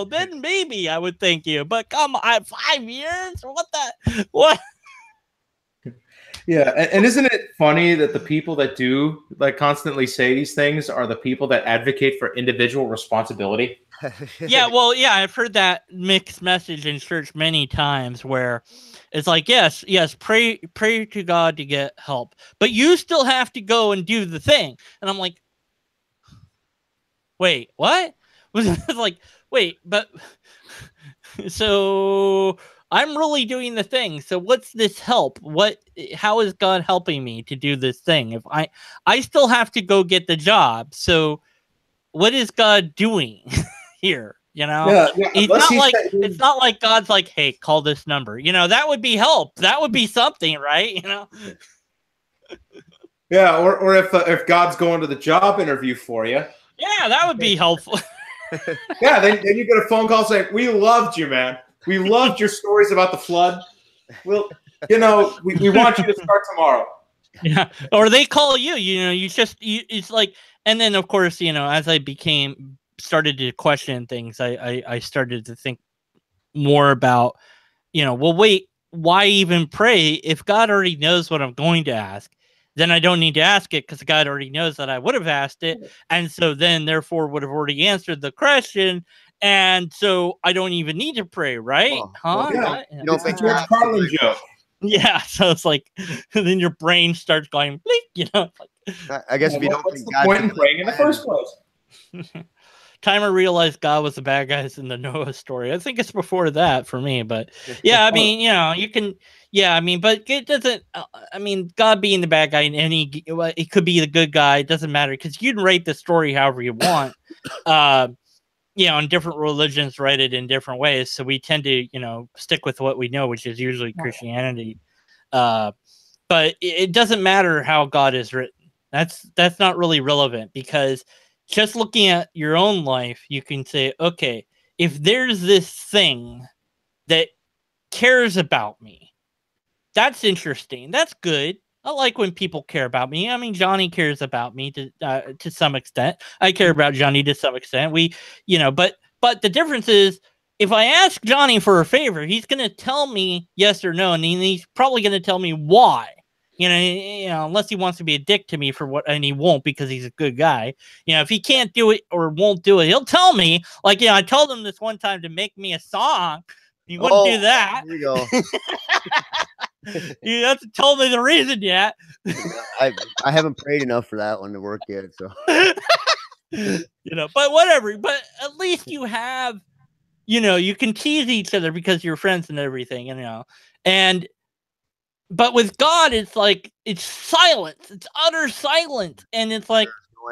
S4: then maybe I would thank you. But come on, 5 years? What the what?
S2: Yeah, and isn't it funny that the people that do like constantly say these things are the people that advocate for individual responsibility?
S4: Yeah, well, yeah, I've heard that mixed message in church many times where it's like, yes, pray to God to get help, but you still have to go and do the thing. And I'm like, wait, what? It's like, wait, but so I'm really doing the thing. So what's this help? How is God helping me to do this thing? If I still have to go get the job. So what is God doing here?
S2: Yeah,
S4: It's not like God's like, hey, call this number. That would be help. That would be something, right?
S2: Yeah, or if God's going to the job interview for you.
S4: Yeah, that would be helpful.
S2: Yeah, then you get a phone call saying, "We loved you, man. We loved your stories about the flood. We want you to start tomorrow."
S4: Yeah, or they call you. It's like, and then of course, as I started to question things, I started to think more about, well, wait, why even pray if God already knows what I'm going to ask? Then I don't need to ask it because God already knows that I would have asked it, and so then therefore would have already answered the question, and so I don't even need to pray, right?
S2: Yeah.
S1: You don't think
S2: George Carlin joke?
S4: Yeah, so it's like then your brain starts going blink, like,
S1: I guess if you don't
S2: what's
S1: think
S2: the
S1: God
S2: point in praying in the first place?
S4: Timer realized God was the bad guys in the Noah story. I think it's before that for me, but yeah, I mean, you can, yeah, I mean, but it doesn't. I mean, God being the bad guy in it could be the good guy. It doesn't matter because you can write the story however you want. And different religions write it in different ways, so we tend to, stick with what we know, which is usually Christianity. But it doesn't matter how God is written. That's not really relevant because just looking at your own life, you can say, okay, if there's this thing that cares about me, that's interesting. That's good. I like when people care about me. I mean, Johnny cares about me to some extent. I care about Johnny to some extent. But the difference is, if I ask Johnny for a favor, he's going to tell me yes or no, and he's probably going to tell me why. Unless he wants to be a dick to me and he won't because he's a good guy. If he can't do it or won't do it, he'll tell me. Like, I told him this one time to make me a song. He wouldn't do that.
S1: Here you go.
S4: You haven't told me the reason yet.
S1: I haven't prayed enough for that one to work yet. So,
S4: but whatever. But at least you have, you can tease each other because you're friends and everything, But with God, it's like, it's silence. It's utter silence. And it's like,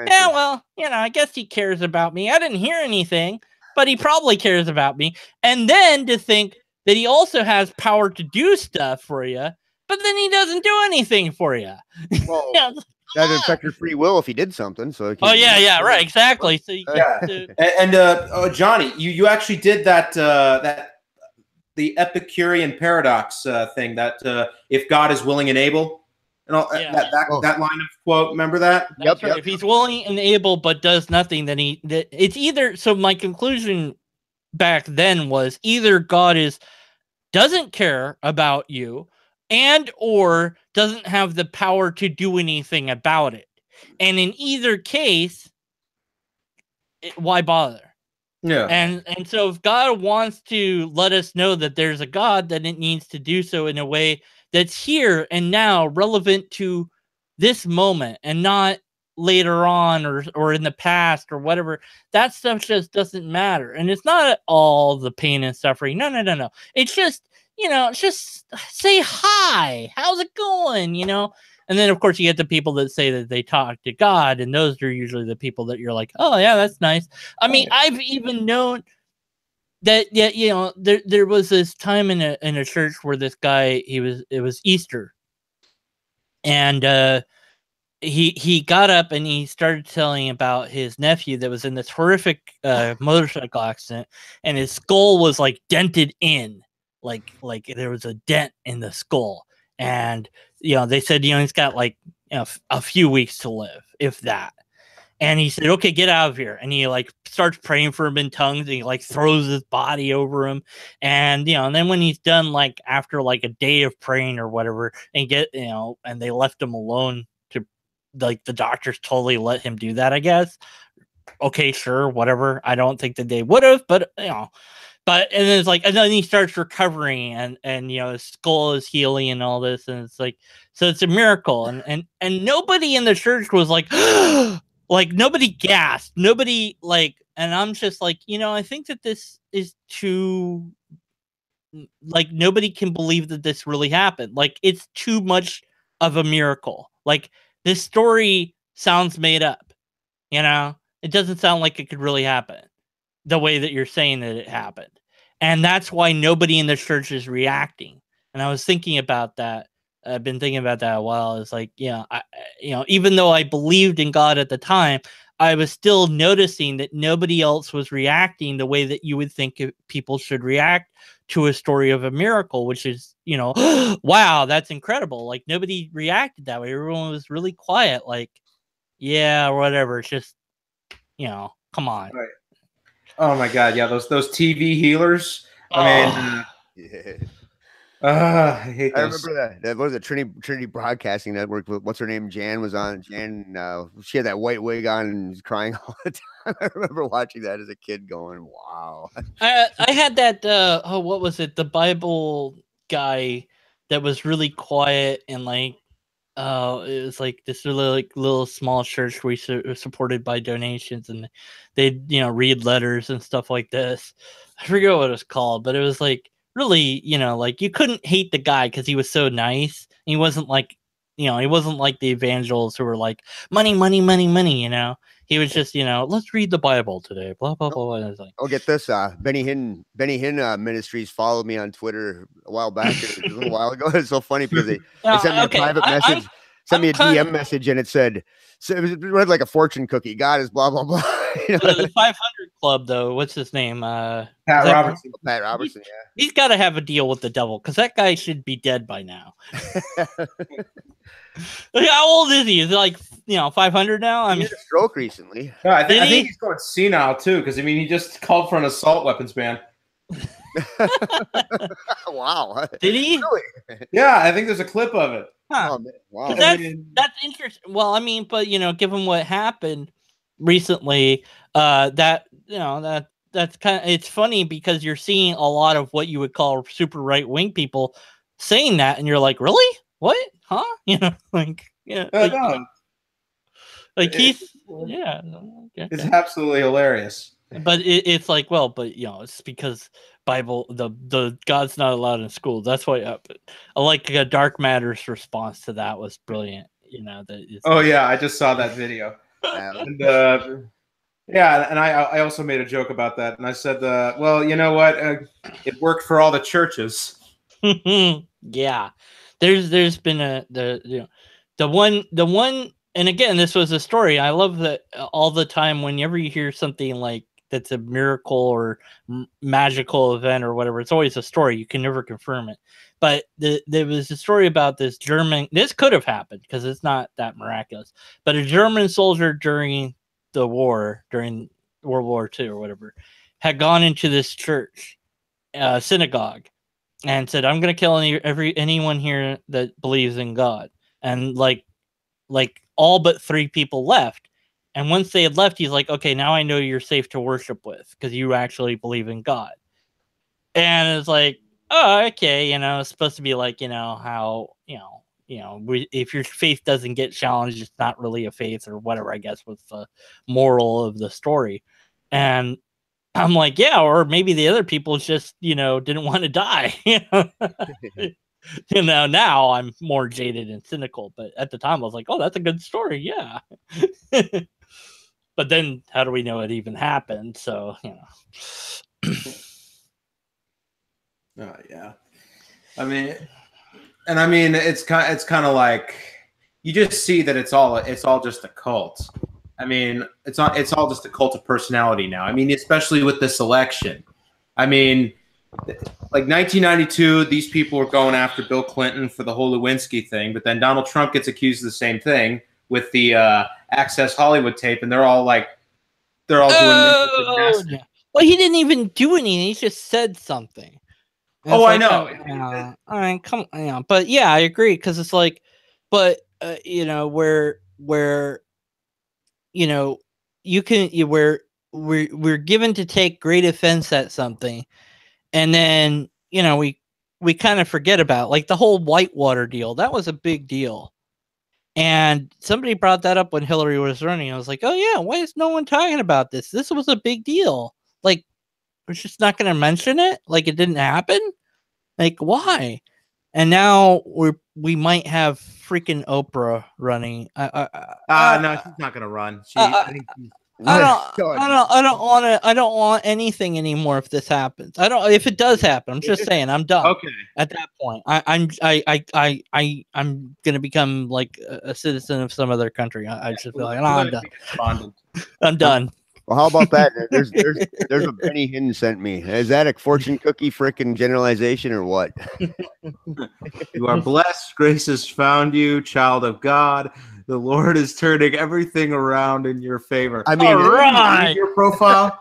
S4: yeah, well, I guess he cares about me. I didn't hear anything, but he probably cares about me. And then to think that he also has power to do stuff for you, but then he doesn't do anything for you.
S1: Well, that would affect your free will if he did something. So
S4: right, exactly. So
S2: Johnny, you actually did that the Epicurean paradox thing that if God is willing and able, and all, that line of quote. Remember that?
S4: That's right. If he's willing and able but does nothing, then it's either. So my conclusion back then was either God doesn't care about you and or doesn't have the power to do anything about it. And in either case, why bother?
S2: Yeah.
S4: And so if God wants to let us know that there's a God, then it needs to do so in a way that's here and now, relevant to this moment and not later on or in the past or whatever. That stuff just doesn't matter. And it's not all the pain and suffering. No. It's just, just say hi. How's it going? And then, of course, you get the people that say that they talk to God, and those are usually the people that you're like, oh, yeah, that's nice. I mean, I've even known that, yeah, you know, there was this time in a church where this guy, it was Easter, and he got up and he started telling about his nephew that was in this horrific motorcycle accident, and his skull was like dented in, like there was a dent in the skull, and you know, they said, you know, he's got like, you know, a few weeks to live, if that. And he said, okay, get out of here. And he like starts praying for him in tongues, and he like throws his body over him. And, you know, and then when he's done, like after like a day of praying or whatever, and you know, and they left him alone to, like, the doctors totally let him do that, I guess. Okay, sure, whatever. I don't think that they would have, but, you know, and then it's like, and then he starts recovering, and you know, his skull is healing and all this, and it's like, so it's a miracle, and nobody in the church was like, like, nobody gasped, nobody, like, and I'm just like, you know, I think that this is too, like, nobody can believe that this really happened. Like, it's too much of a miracle. Like, this story sounds made up, you know? It doesn't sound like it could really happen the way that you're saying that it happened. And that's why nobody in the church is reacting. And I was thinking about that. I've been thinking about that a while. It's like, you know, even though I believed in God at the time, I was still noticing that nobody else was reacting the way that you would think people should react to a story of a miracle, which is, you know, wow, that's incredible. Like, nobody reacted that way. Everyone was really quiet. Like, yeah, whatever. It's just, you know, come on.
S2: Right. Oh my God, yeah, those TV healers. I mean, I hate those.
S1: I remember that was a Trinity Broadcasting Network. What's her name? Jan was on. Jan, she had that white wig on and was crying all the time. I remember watching that as a kid, going, "Wow."
S4: I had that. What was it? The Bible guy that was really quiet, and like, it was like this really, like, little small church we supported by donations, and they'd, you know, read letters and stuff like this. I forget what it was called, but it was like really, you know, like, you couldn't hate the guy because he was so nice. He wasn't like, you know, he wasn't like the evangelists who were like, money, money, money, money, you know. He was just, you know, let's read the Bible today, blah blah blah. And I was like,
S1: I'll get this. Benny Hinn Ministries followed me on Twitter a while back. A little while ago. It's so funny because they sent me a private message, sent me a DM message, and it said, so it read like a fortune cookie. God is blah blah blah. You know?
S4: The 500 Club, though. What's his name?
S2: Pat Robertson.
S1: Pat Robertson. Yeah,
S4: he's got to have a deal with the devil, because that guy should be dead by now. How old is he? Is it like, you know, 500 now? I mean,
S1: he had a stroke recently.
S2: No, I think he's going senile too, because I mean, he just called for an assault weapons ban.
S1: Wow.
S4: Did he?
S1: Really?
S2: Yeah, I think there's a clip of it.
S4: Huh.
S1: Oh, man. Wow.
S4: That's interesting. Well, I mean, but, you know, given what happened recently, that, you know, that's kind of, it's funny because you're seeing a lot of what you would call super right wing people saying that, and you're like, really? What? Huh? You know, like, yeah, like he's, yeah, okay.
S2: It's absolutely hilarious.
S4: But it's like, well, but, you know, it's because Bible, the God's not allowed in school. That's why I like Dark Matter's response to that was brilliant. You know,
S2: yeah, I just saw that video. And, yeah, and I also made a joke about that, and I said, well, you know what? It worked for all the churches.
S4: Yeah, there's been the one, and again, this was a story. I love that all the time. Whenever you hear something like that's a miracle or magical event or whatever, it's always a story. You can never confirm it. But there was a story about this German. This could have happened because it's not that miraculous. But a German soldier during the war, during World War II or whatever, had gone into this church, synagogue, and said, "I'm going to kill anyone here that believes in God." And like all but 3 people left. And once they had left, he's like, "Okay, now I know you're safe to worship with because you actually believe in God." And it's like, oh, okay, you know, it's supposed to be like, you know, how, if your faith doesn't get challenged, it's not really a faith or whatever, I guess was the moral of the story. And I'm like, yeah, or maybe the other people just, you know, didn't want to die. You know? You know, now I'm more jaded and cynical, but at the time I was like, oh, that's a good story. Yeah. But then how do we know it even happened? So, you know.
S2: Oh, yeah. I mean, it's kind of like you just see that it's all just a cult. I mean, it's all just a cult of personality now. I mean, especially with this election. I mean, like 1992, these people were going after Bill Clinton for the whole Lewinsky thing, but then Donald Trump gets accused of the same thing with the Access Hollywood tape, and they're all doing mental gymnastics.
S4: Well, he didn't even do anything. He just said something. And
S2: I
S4: like,
S2: know.
S4: I mean, come on. Yeah. But yeah, I agree, because it's like, but you know, where you know, we're given to take great offense at something, and then you know we kind of forget about, like, the whole Whitewater deal. That was a big deal, and somebody brought that up when Hillary was running. I was like, oh yeah, why is no one talking about this? This was a big deal. Like, we're just not going to mention it, like it didn't happen. Like, why? And now we might have freaking Oprah running.
S2: No, she's not gonna run.
S4: I don't want anything anymore if this happens. If it does happen. I'm just saying, I'm done.
S2: Okay.
S4: At that point, I'm gonna become like a citizen of some other country. I just feel like, no, I'm done. I'm done.
S1: Well, how about that? There's a Benny Hinn sent me. Is that a fortune cookie frickin' generalization or what?
S2: You are blessed. Grace has found you, child of God. The Lord is turning everything around in your favor.
S1: I mean,
S4: right.
S2: Your profile.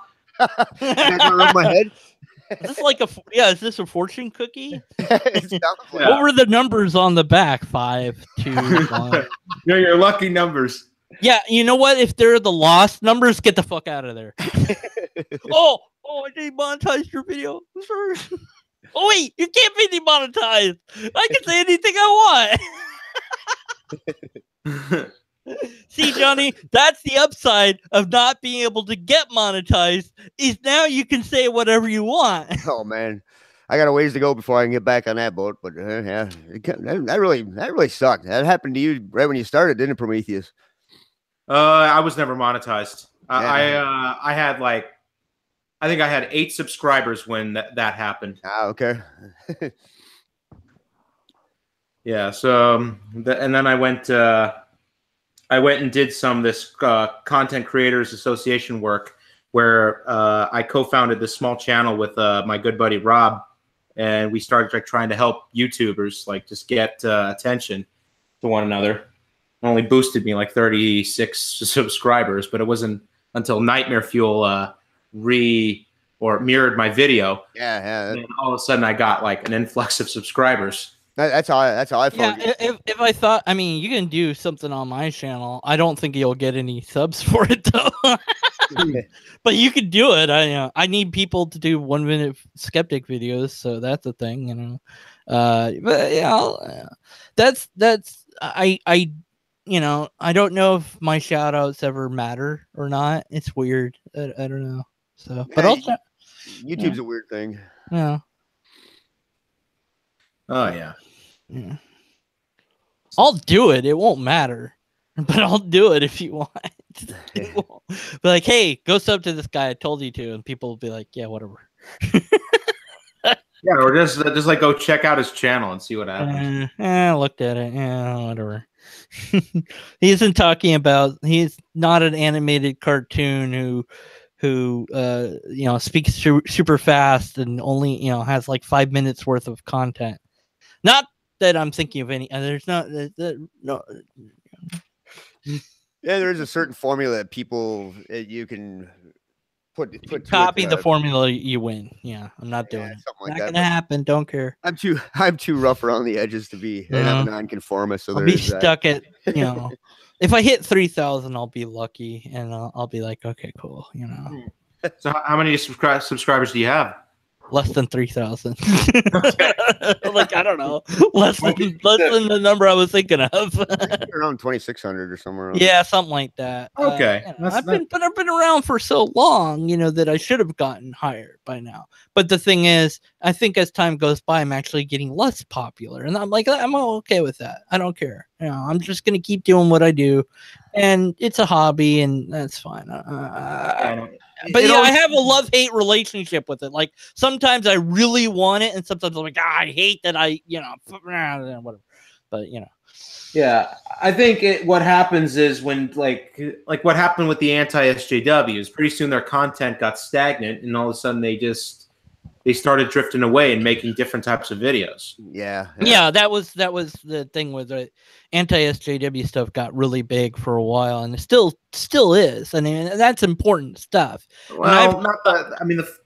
S1: Can I rub my head?
S4: Is this a fortune cookie?
S1: What
S4: were the numbers on the back? 5, 2, 1.
S2: They're your lucky numbers.
S4: Yeah, you know what? If they're the lost numbers, get the fuck out of there. oh, I demonetized your video. Oh wait, you can't be demonetized. I can say anything I want. See, Johnny, that's the upside of not being able to get monetized. Is now you can say whatever you want.
S1: Oh man, I got a ways to go before I can get back on that boat. But yeah, that really sucked. That happened to you right when you started, didn't it, Prometheus?
S2: I was never monetized. I had I think I had 8 subscribers when that happened.
S1: Ah, okay.
S2: Yeah. So, and then I went and did some of this Content Creators Association work, where I co-founded this small channel with my good buddy Rob, and we started trying to help YouTubers just get attention to one another. It only boosted me 36 subscribers, but it wasn't until Nightmare Fuel mirrored my video.
S1: Yeah.
S2: And all of a sudden, I got an influx of subscribers.
S1: That's how I found
S4: it. If I thought, I mean, you can do something on my channel. I don't think you'll get any subs for it though. But you could do it. I need people to do 1-minute skeptic videos, so that's a thing, you know. But yeah, that's I I don't know if my shout outs ever matter or not. It's weird. I don't know. So, but also
S1: YouTube's a weird thing.
S4: Yeah.
S2: Oh yeah.
S4: I'll do it. It won't matter, but I'll do it if you want. Be like, hey, go sub to this guy. I told you to, and people will be like, yeah, whatever.
S2: Yeah, or just go check out his channel and see what happens.
S4: I looked at it. Yeah, whatever. He isn't talking about. He's not an animated cartoon who speaks super fast and only has 5 minutes worth of content. Not that I'm thinking of any. There's not no.
S1: Yeah, there is a certain formula that people you can put
S4: copy the formula, you win. Yeah, I'm not doing it. Not gonna happen. Don't care.
S1: I'm too rough around the edges to be I'm a nonconformist. So
S4: I'll be stuck at if I hit 3,000, I'll be lucky, and I'll be like, okay, cool.
S2: So how many subscribers do you have?
S4: Less than 3,000. Like, I don't know. Less than the number I was thinking of.
S1: Around 2,600 or somewhere.
S4: Yeah, something like that.
S2: Okay.
S4: I've been around for so long, that I should have gotten higher by now. But the thing is, I think as time goes by, I'm actually getting less popular, and I'm like, I'm okay with that. I don't care. I'm just gonna keep doing what I do, and it's a hobby, and that's fine. But yeah, I have a love-hate relationship with it. Like, sometimes I really want it, and sometimes I'm like, I hate that whatever. But,
S2: Yeah, I think what happens is when, like what happened with the anti-SJWs, pretty soon their content got stagnant, and all of a sudden they started drifting away and making different types of videos.
S4: Yeah, that was the thing with the anti-SJW stuff. Got really big for a while, and it still is. I mean, that's important stuff.
S2: Well,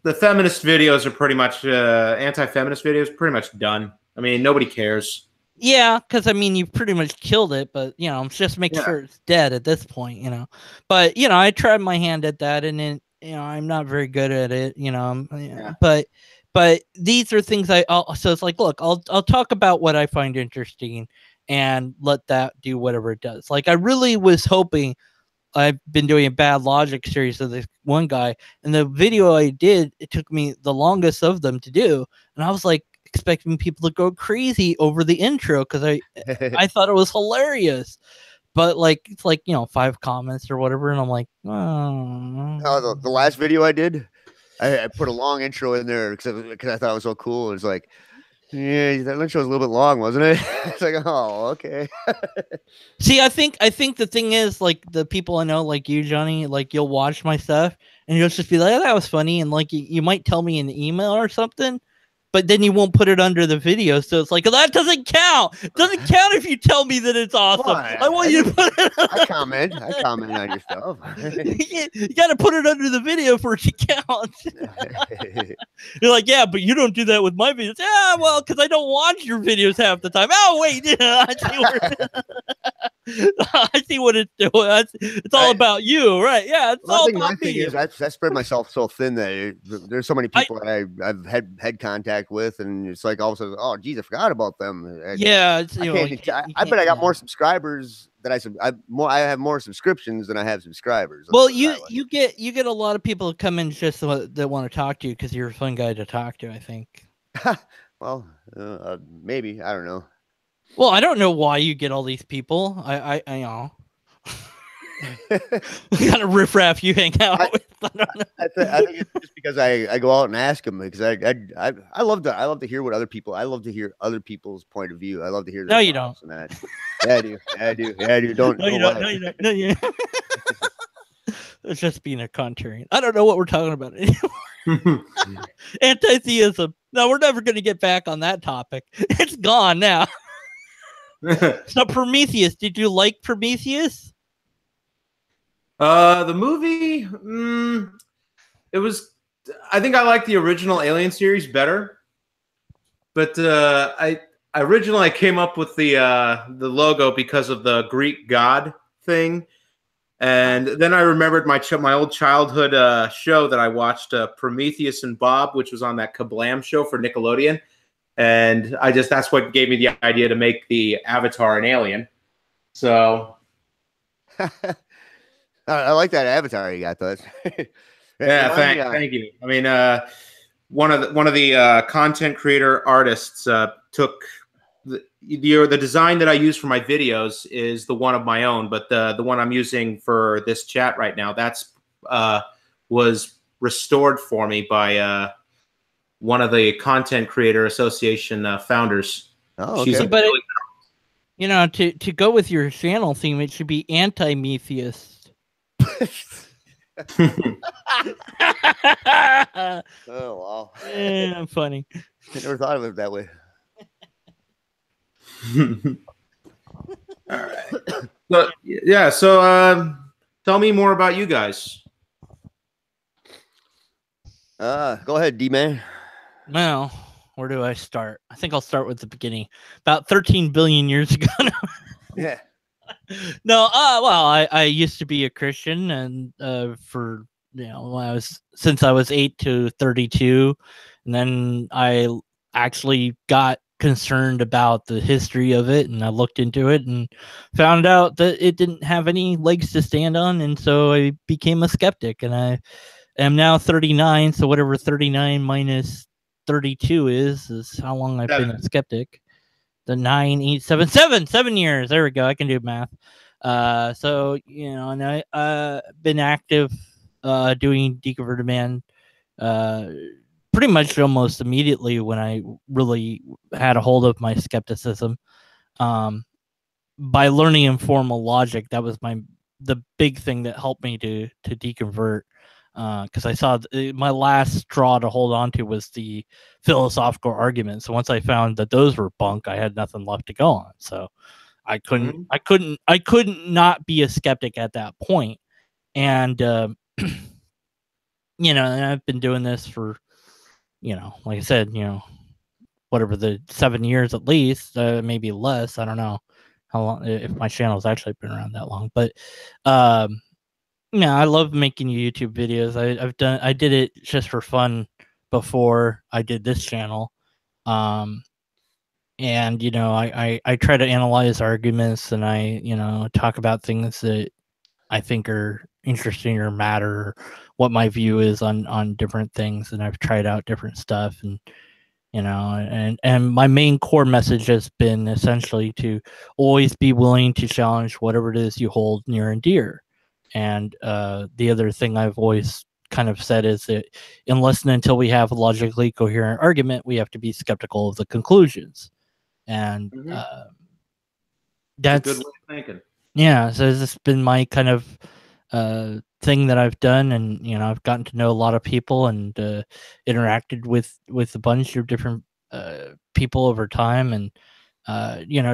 S2: the feminist videos are pretty much anti-feminist videos, pretty much done. I mean, nobody cares.
S4: Yeah, because I mean, you pretty much killed it, but just make sure it's dead at this point. But I tried my hand at that, and then I'm not very good at it. But these are things so it's like, look, I'll talk about what I find interesting and let that do whatever it does. Like, I really was hoping. I've been doing a bad logic series of this one guy, and the video I did, it took me the longest of them to do, and I was like expecting people to go crazy over the intro because I thought it was hilarious. But it's 5 comments or whatever, and I'm like,
S1: oh. The last video I did, I put a long intro in there because I thought it was so cool. It's like, yeah, that intro was a little bit long, wasn't it? It's like, oh, okay.
S4: See, I think the thing is, like, the people I know, like you, Johnny, like, you'll watch my stuff and you'll just be like, oh, that was funny, and like you might tell me in the email or something. But then you won't put it under the video, so it's like, oh, that doesn't count. It doesn't count if you tell me that it's awesome. I want you to put it.
S1: I comment on your stuff.
S4: You got to put it under the video for it to count. You're like, yeah, but you don't do that with my videos. Yeah, well, because I don't watch your videos half the time. Oh, wait, I see what it's doing. It's all about you, right? Yeah, it's all about me.
S1: I spread myself so thin that there's so many people that I've had contact with, and it's like all of a sudden, oh geez, I forgot about them.
S4: Yeah,
S1: I bet I got more subscribers than I have more subscriptions than I have subscribers.
S4: Well, you get a lot of people come in just that want to talk to you because you're a fun guy to talk to, I think.
S1: Well, maybe, I don't know.
S4: Well, I don't know why you get all these people. I know. What kind of riffraff you hang out with? I don't know.
S1: I think it's just because I go out and ask them, because I love to hear what other people. I love to hear other people's point of view. I love to hear.
S4: No, you don't.
S1: Yeah, I do. Yeah, I do. Don't.
S4: No, you don't. No, you don't. No, you don't. It's just being a contrarian. I don't know what we're talking about anymore. Anti-theism. No, we're never going to get back on that topic. It's gone now. So Prometheus, did you like Prometheus?
S2: The movie, it was. I think I liked the original Alien series better, but I originally came up with the logo because of the Greek god thing, and then I remembered my old childhood show that I watched, Prometheus and Bob, which was on that Kablam show for Nickelodeon. And that's what gave me the idea to make the avatar an alien. So
S1: I like that avatar you got, though.
S2: Yeah, thank you. I mean, one of the content creator artists took the design that I use for my videos is the one of my own, but the one I'm using for this chat right now, was restored for me by one of the Content Creator Association founders.
S1: Oh, okay.
S4: But to go with your channel theme, it should be anti-Metheist.
S1: Oh wow!
S4: Yeah, funny.
S1: I never thought of it that way.
S2: All right. But yeah, so tell me more about you guys.
S1: Go ahead, D-Man.
S4: Well, where do I start? I think I'll start with the beginning. About 13 billion years ago.
S1: Yeah.
S4: No, well, I used to be a Christian, and for since I was 8 to 32, And then I actually got concerned about the history of it, and I looked into it and found out that it didn't have any legs to stand on, and so I became a skeptic. And I am now 39, so whatever 39 minus 32 is how long I've been a skeptic. The 9, 8, 7, 7 years. There we go. I can do math. So and I been active doing Deconverted Man pretty much almost immediately when I really had a hold of my skepticism. By learning informal logic, that was the big thing that helped me to deconvert. Because I saw my last straw to hold on to was the philosophical arguments. So once I found that those were bunk, I had nothing left to go on. So I couldn't not be a skeptic at that point. And and I've been doing this for, like I said, whatever the 7 years at least, maybe less. I don't know how long, if my channel's actually been around that long, but I love making YouTube videos. I did it just for fun before I did this channel. And I try to analyze arguments, and I talk about things that I think are interesting or matter, or what my view is on different things. And I've tried out different stuff, and and my main core message has been essentially to always be willing to challenge whatever it is you hold near and dear. And the other thing I've always kind of said is that unless and until we have a logically coherent argument, we have to be skeptical of the conclusions. And that's
S2: a good way of thinking.
S4: Yeah, so this has been my kind of thing that I've done, and I've gotten to know a lot of people and interacted with a bunch of different people over time, and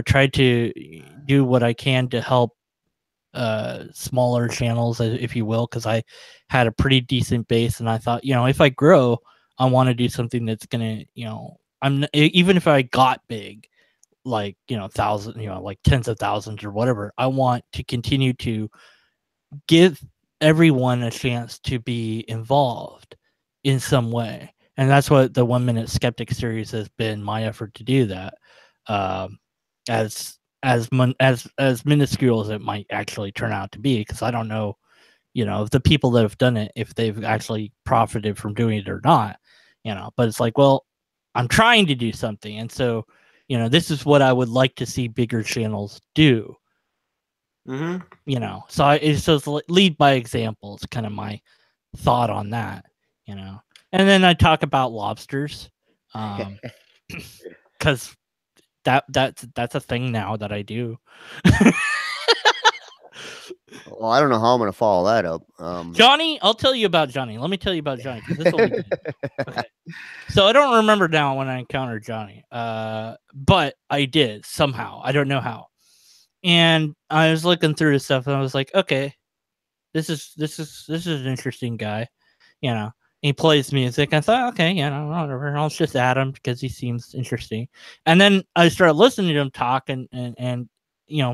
S4: tried to do what I can to help smaller channels, if you will, because I had a pretty decent base, and I thought, if I grow, I want to do something that's gonna, even if I got big, like thousands, like tens of thousands or whatever, I want to continue to give everyone a chance to be involved in some way. And that's what the 1 Minute Skeptic series has been, my effort to do that. As minuscule as it might actually turn out to be, because I don't know, if the people that have done it, if they've actually profited from doing it or not, but it's like, well, I'm trying to do something. And so, this is what I would like to see bigger channels do. So it's just lead by example. It's kind of my thought on that, and then I talk about lobsters, because that's a thing now that I do.
S1: Well, I don't know how I'm going to follow that up.
S4: Johnny, I'll tell you about Johnny. Let me tell you about Johnny, because this will be good. Okay. So I don't remember now when I encountered Johnny, but I did somehow. I don't know how. And I was looking through his stuff, and I was like, okay, this is an interesting guy. He plays music. I thought, okay, whatever. I'll just add him because he seems interesting. And then I started listening to him talk, and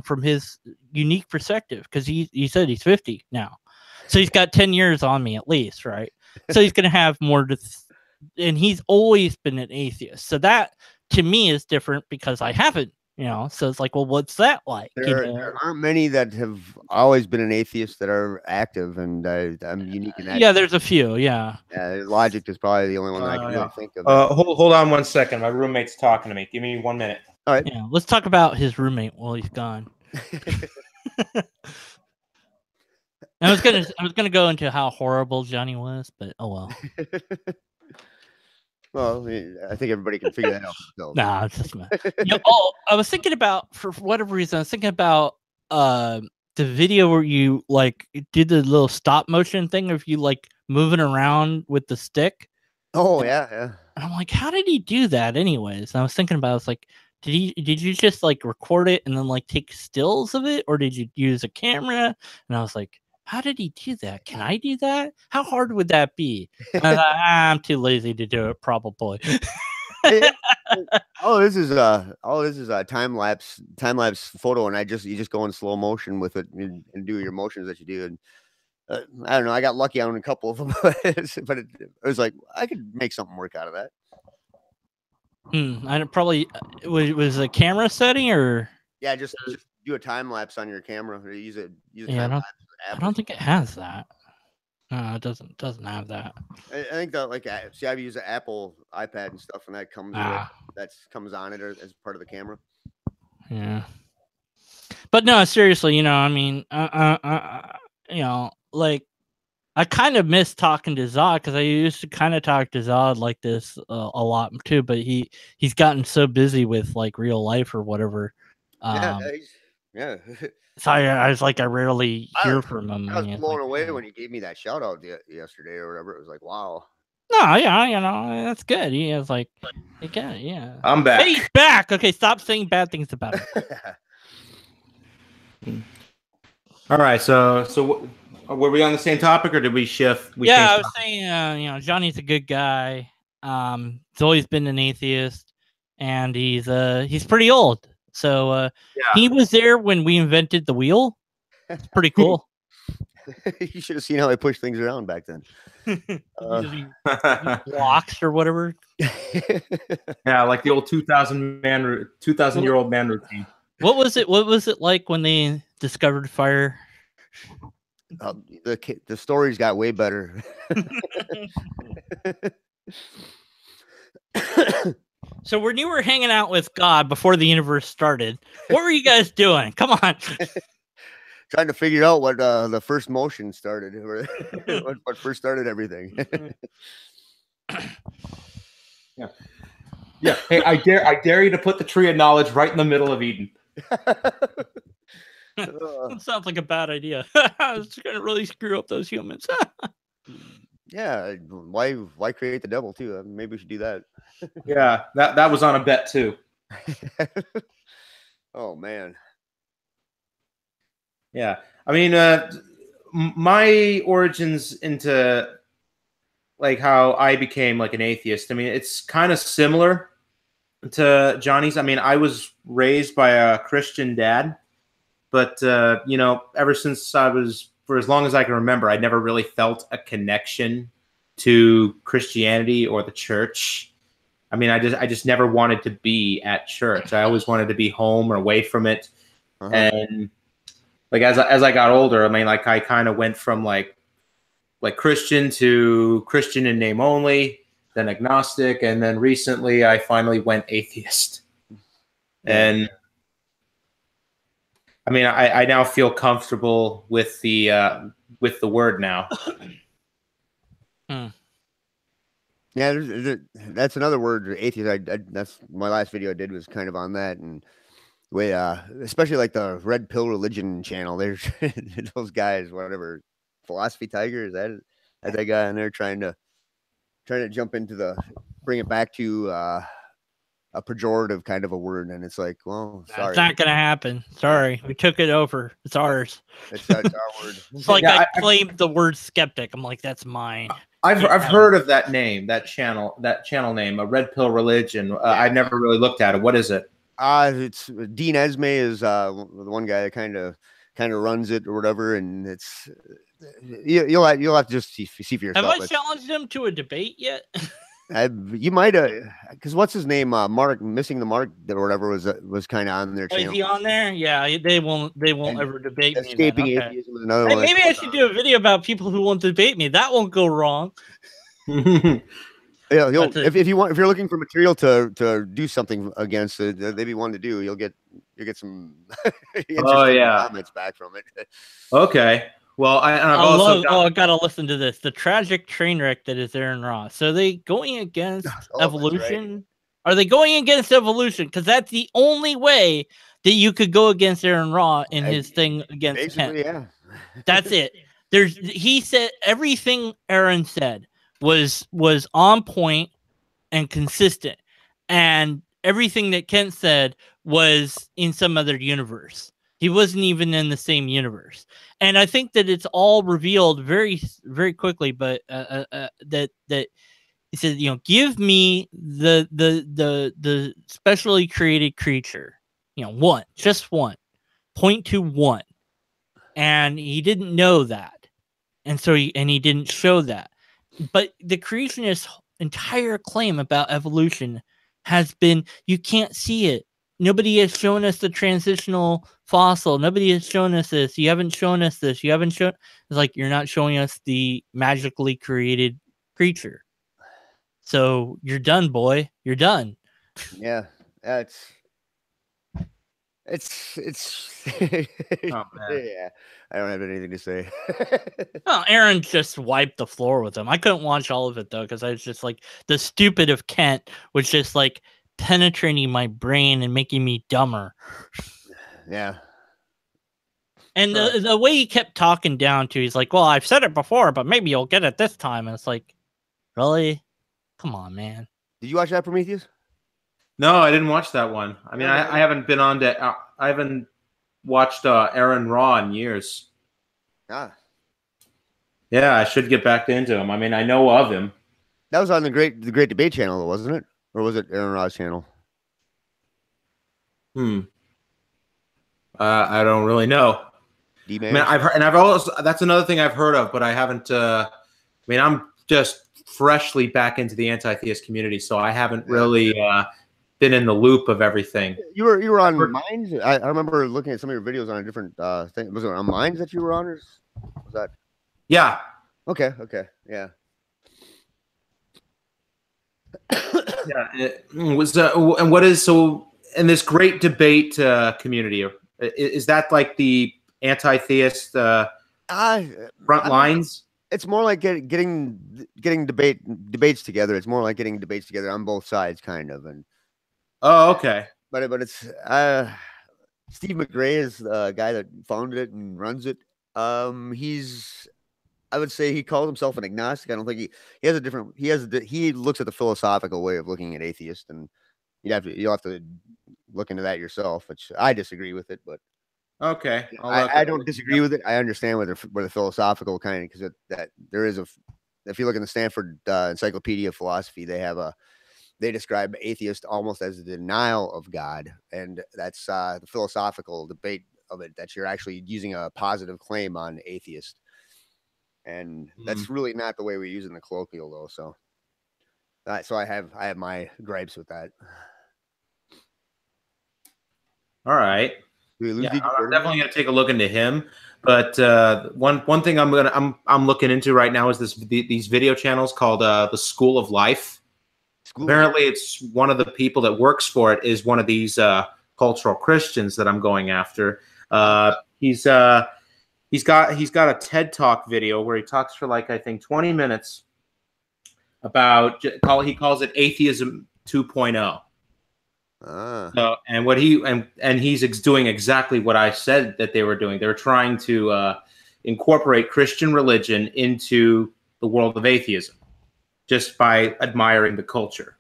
S4: from his unique perspective, because he said he's 50 now, so he's got 10 years on me at least, right? So he's gonna have more to, and he's always been an atheist. So that to me is different because I haven't. So it's like, well, what's that like?
S1: There aren't many that have always been an atheist that are active, and I'm unique in that.
S4: Yeah, there's a few. Yeah.
S1: Logic is probably the only one that I can really think of.
S2: Hold on 1 second. My roommate's talking to me. Give me 1 minute.
S1: All right.
S4: Yeah, let's talk about his roommate while he's gone. I was gonna go into how horrible Johnny was, but oh well.
S1: Well, I think everybody can figure that out. So.
S4: Nah, it's just I was thinking about, for whatever reason, I was thinking about the video where you did the little stop motion thing of you moving around with the stick.
S1: Oh, yeah.
S4: And I'm like, how did he do that anyways? And I was thinking about, I was like, did you just record it and then take stills of it, or did you use a camera? And I was like, how did he do that? Can I do that? How hard would that be? And I thought, I'm too lazy to do it, probably.
S1: This is a time lapse photo, and you just go in slow motion with it and do your motions that you do. And I don't know, I got lucky on a couple of them, but it was like I could make something work out of that.
S4: I don't probably was a camera setting or
S1: Yeah, just do a time lapse on your camera. Or use a
S4: yeah.
S1: time lapse
S4: I
S1: app.
S4: don't think it has that. No, it doesn't have that.
S1: I think that like see, I've used the Apple iPad and stuff, and that comes with comes on it as part of the camera.
S4: Yeah. But no, seriously, I mean, like I kind of miss talking to Zod because I used to kind of talk to Zod like this a lot too, but he's gotten so busy with like real life or whatever.
S1: Yeah.
S4: So I was like, I rarely hear from him.
S1: I was blown away when he gave me that shout out yesterday or whatever. It was like, wow.
S4: No, yeah, that's good. He was like, again, yeah.
S2: I'm back.
S4: Hey, he's back. Okay, stop saying bad things about him.
S2: All right, so were we on the same topic or did we shift?
S4: I was saying, Johnny's a good guy. He's always been an atheist, and he's pretty old. So he was there when we invented the wheel. It's pretty cool.
S1: You should have seen how I pushed things around back then.
S4: Blocks or whatever.
S2: Yeah, like the old 2,000-year-old man routine.
S4: What was it like when they discovered fire?
S1: The stories got way better.
S4: So when you were hanging out with God before the universe started, what were you guys doing? Come on.
S1: Trying to figure out what the first motion started, or what first started everything.
S2: Yeah. Hey, I dare you to put the tree of knowledge right in the middle of Eden.
S4: That sounds like a bad idea. It's going to really screw up those humans.
S1: Yeah, why create the devil too? Maybe we should do that.
S2: Yeah, that was on a bet too.
S1: Oh man.
S2: Yeah, I mean, my origins into like how I became like an atheist. I mean, it's kind of similar to Johnny's. I mean, I was raised by a Christian dad, but ever since for as long as I can remember, I never really felt a connection to Christianity or the church. I mean, I just never wanted to be at church. I always wanted to be home or away from it. And like as I got older, I mean, like I kind of went from like Christian to Christian in name only, then agnostic, and then recently I finally went atheist. And I mean, I now feel comfortable with the word now.
S1: Yeah, that's another word, atheist. That's my last video I did was kind of on that, and especially like the Red Pill Religion channel. There's those guys, whatever, Philosophy Tiger, is that guy on there trying to jump into bring it back to a pejorative kind of a word, and it's like, well, sorry,
S4: it's not gonna happen. Sorry, we took it over. It's ours.
S1: It's our word.
S4: It's like I claimed the word skeptic. I'm like, that's mine.
S2: I've heard of that name, that channel name, a Red Pill Religion. I've never really looked at it. What is it?
S1: It's Dean Esme is the one guy that kind of runs it or whatever, and it's you'll have to just see for yourself.
S4: Have I challenged him to a debate yet?
S1: You might have, because what's his name? Mark, missing the mark or whatever was kind of on their channel.
S4: Is he on there? Yeah, they won't ever debate me.
S1: Escaping atheism is another one.
S4: Maybe I should do a video about people who won't debate me. That won't go wrong.
S1: Yeah, if you're looking for material to do something against it, they'd be one to do. You'll get some comments back from it.
S2: Okay. Well, I
S4: gotta listen to this. The tragic train wreck that is Aaron Ross. So are they going against evolution? Right. Are they going against evolution? Because that's the only way that you could go against Aaron Ross in his thing against him. Yeah. That's it. He said everything Aaron said was on point and consistent, and everything that Kent said was in some other universe. He wasn't even in the same universe. And I think that it's all revealed very, very quickly, but that he said, give me the specially created creature, one, just one, point to one. And he didn't know that. And so he didn't show that. But the creationist's entire claim about evolution has been, you can't see it. Nobody has shown us the transitional fossil. Nobody has shown us this. You haven't shown us this. You haven't shown. It's like you're not showing us the magically created creature. So you're done, boy. You're done.
S1: Yeah, it's
S2: Oh, man.
S1: yeah. I don't have anything to say.
S4: Well, Aaron just wiped the floor with him. I couldn't watch all of it though, because I was just like, the stupid of Kent was just like penetrating my brain and making me dumber.
S1: Yeah.
S4: And the way he kept talking down to, he's like, well, I've said it before, but maybe you'll get it this time. And it's like, really? Come on, man.
S1: Did you watch that, Prometheus?
S2: No, I didn't watch that one. I mean, I haven't been on to. I haven't watched Aaron Raw in years.
S1: Ah,
S2: Yeah, I should get back into him. I mean, I know of him.
S1: that was on the Great Debate channel, wasn't it? Or was it Aaron Raw's channel?
S2: I don't really know.
S1: D-Man?
S2: I mean, I've heard, and I've also, that's another thing I've heard of, but I haven't. I mean, I'm just freshly back into the anti-theist community, so I haven't really been in the loop of everything.
S1: You were on Minds? I remember looking at some of your videos on a different thing. Was it on Minds that you were on, or was that?
S2: Yeah.
S1: Okay, yeah.
S2: Yeah. It was and what is so in this great debate community? Is that like the anti-theist front lines?
S1: It's more like getting debates together. It's more like getting debates together on both sides, kind of. And
S2: oh, okay.
S1: But it's Steve McGray is the guy that founded it and runs it. I would say he calls himself an agnostic. I don't think he has a different. He looks at the philosophical way of looking at atheists, and you'll have to look into that yourself. Which I disagree with it, but
S2: okay,
S1: I don't disagree with it. I understand where the philosophical kind of, because that there is if you look in the Stanford Encyclopedia of Philosophy, they describe atheist almost as a denial of God, and that's the philosophical debate of it, that you're actually using a positive claim on atheist. And that's really not the way we use it in the colloquial, though. So I have my gripes with that.
S2: All right.
S1: Yeah,
S2: I'm definitely going to take a look into him. But one thing I'm looking into right now is these video channels called the School of Life. Apparently, it's one of the people that works for it is one of these cultural Christians that I'm going after. He's got a TED Talk video where he talks for like, I think 20 minutes about he calls it atheism 2.0. So, and what he's doing exactly what I said that they were doing. They were trying to incorporate Christian religion into the world of atheism just by admiring the culture.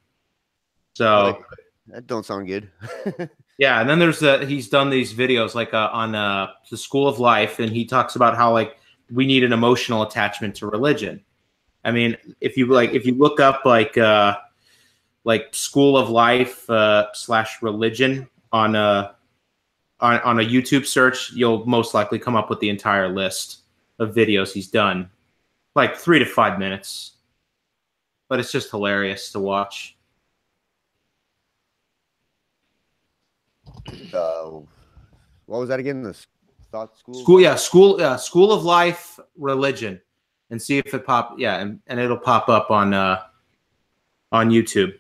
S2: So
S1: that don't sound good.
S2: Yeah, and then he's done these videos like on the School of Life, and he talks about how like we need an emotional attachment to religion. I mean, if you look up like School of Life / religion on a YouTube search, you'll most likely come up with the entire list of videos he's done, like 3 to 5 minutes. But it's just hilarious to watch.
S1: What was that again? The thought school?
S2: School of Life religion, and see if it and it'll pop up on YouTube.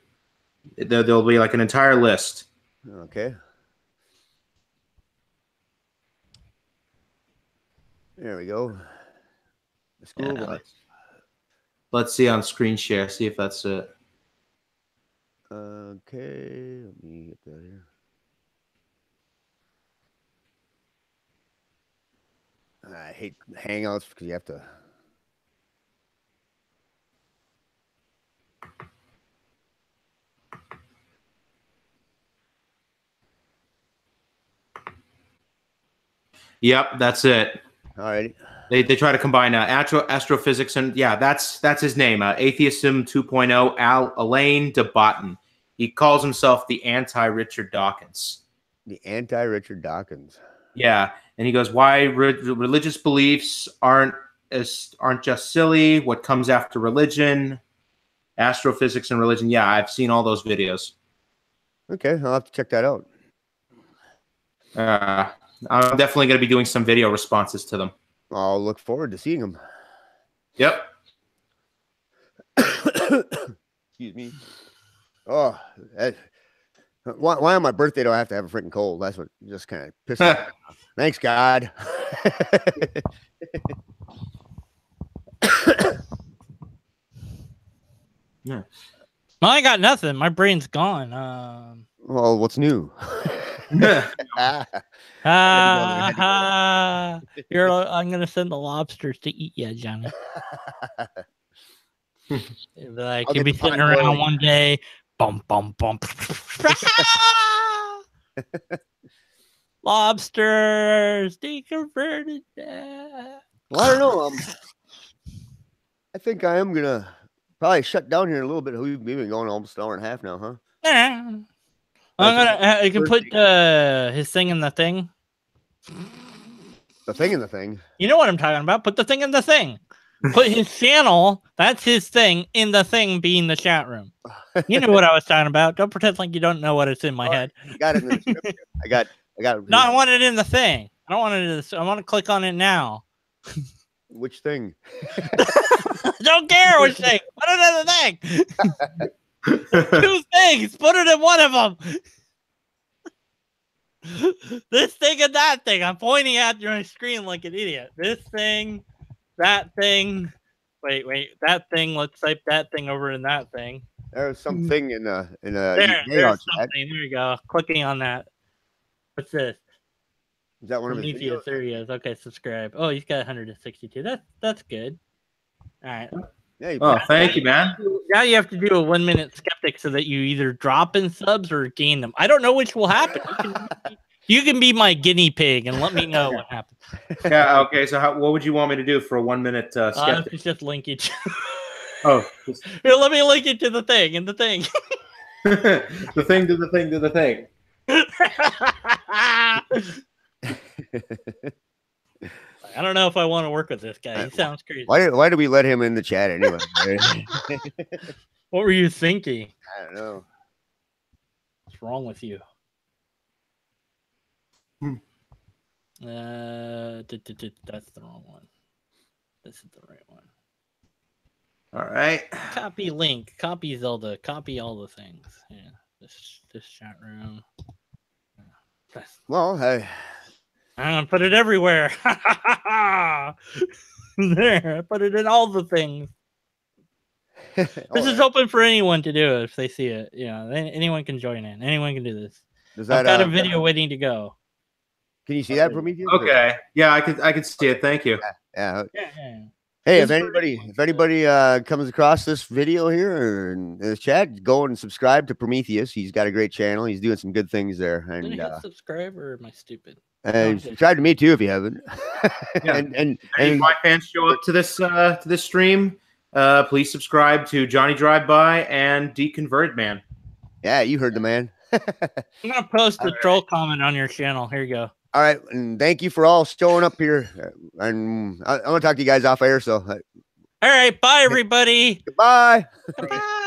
S2: There'll be like an entire list.
S1: Okay. There we go. The School of Life.
S2: Let's see on screen share. See if that's it.
S1: Okay, let me get that here. I hate Hangouts because you have to.
S2: Yep, that's it.
S1: All right.
S2: They try to combine astrophysics and that's his name. Atheism 2.0. Alain de Botton. He calls himself the anti-Richard Dawkins.
S1: The anti-Richard Dawkins.
S2: Yeah, and he goes, "Why religious beliefs aren't just silly? What comes after religion? Astrophysics and religion." Yeah, I've seen all those videos.
S1: Okay, I'll have to check that out.
S2: I'm definitely going to be doing some video responses to them.
S1: I'll look forward to seeing them.
S2: Yep.
S1: Excuse me. Oh, why on my birthday do I have to have a freaking cold? That's what just kind of pissed me off. Thanks, God.
S2: Yeah.
S4: Well, I got nothing. My brain's gone.
S1: Well, what's new?
S4: I'm gonna send the lobsters to eat you, Johnny. Like
S1: I'll
S4: you'll
S1: get
S4: be
S1: the
S4: sitting
S1: pot
S4: around
S1: boiling.
S4: one day, bum bum bum. Lobsters deconverted.
S1: Well, I don't know. I think I am gonna probably shut down here in a little bit. We've been going almost an hour and a half now, huh?
S4: I'm gonna. You can put his thing in the thing.
S1: The thing in the thing.
S4: You know what I'm talking about. Put the thing in the thing. Put his channel. That's his thing in the thing being the chat room. You know what I was talking about. Don't pretend like you don't know what it's in my head.
S1: I got it in the description. I got it.
S4: No, I want it in the thing. I don't want it in the. I want to click on it now.
S1: Which thing?
S4: Don't care which thing. Put it in the thing. 2 things. Put it in one of them. This thing and that thing. I'm pointing at your screen like an idiot. This thing, that thing. Wait. That thing. Let's type that thing over in that thing.
S1: There's something in a
S4: There's
S1: chat.
S4: something. There you go. Clicking on that. What's this?
S1: Is that one of his
S4: Prometheus,
S1: videos?
S4: there he is. Okay, subscribe. Oh, he's got 162. That's good. All right.
S1: Yeah.
S2: Oh, thank you, man.
S4: Now you have to do a 1 minute skeptic so that you either drop in subs or gain them. I don't know which will happen. You can be my guinea pig and let me know what happens.
S2: Yeah. Okay. So, what would you want me to do for a 1 minute skeptic?
S4: Just link it.
S2: Oh,
S4: Here, let me link it to the thing and the thing.
S2: the thing to the thing to the thing.
S4: I don't know if I want to work with this guy. He sounds crazy.
S1: Why did we let him in the chat anyway?
S4: What were you thinking?
S1: I don't know.
S4: What's wrong with you? That's the wrong one. This is the right one.
S2: All right.
S4: Copy link. Copy Zelda. Copy all the things. Yeah. This chat room.
S1: Well,
S4: I'm gonna put it everywhere. There. I put it in all the things. This is open for anyone to do it if they see it. You know, anyone can join in. Anyone can do this. I've got a video waiting to go.
S1: Can you see that, Prometheus?
S2: Okay. Yeah, I could see it. Thank you.
S1: Yeah.
S4: Yeah.
S1: Hey, if anybody comes across this video here or in the chat, go and subscribe to Prometheus. He's got a great channel. He's doing some good things there.
S4: Did
S1: And
S4: you hit subscribe or am I stupid?
S1: subscribe to me too if you haven't.
S2: Yeah.
S1: and
S2: if my fans show up to this stream, please subscribe to Johnny Drivebye and Deconverted Man.
S1: yeah, you heard the man.
S4: I'm gonna post a troll comment on your channel. Here you go.
S1: All right, and thank you for all showing up here. And I'm gonna talk to you guys off air. So,
S4: All right, bye everybody.
S1: goodbye.
S4: Bye.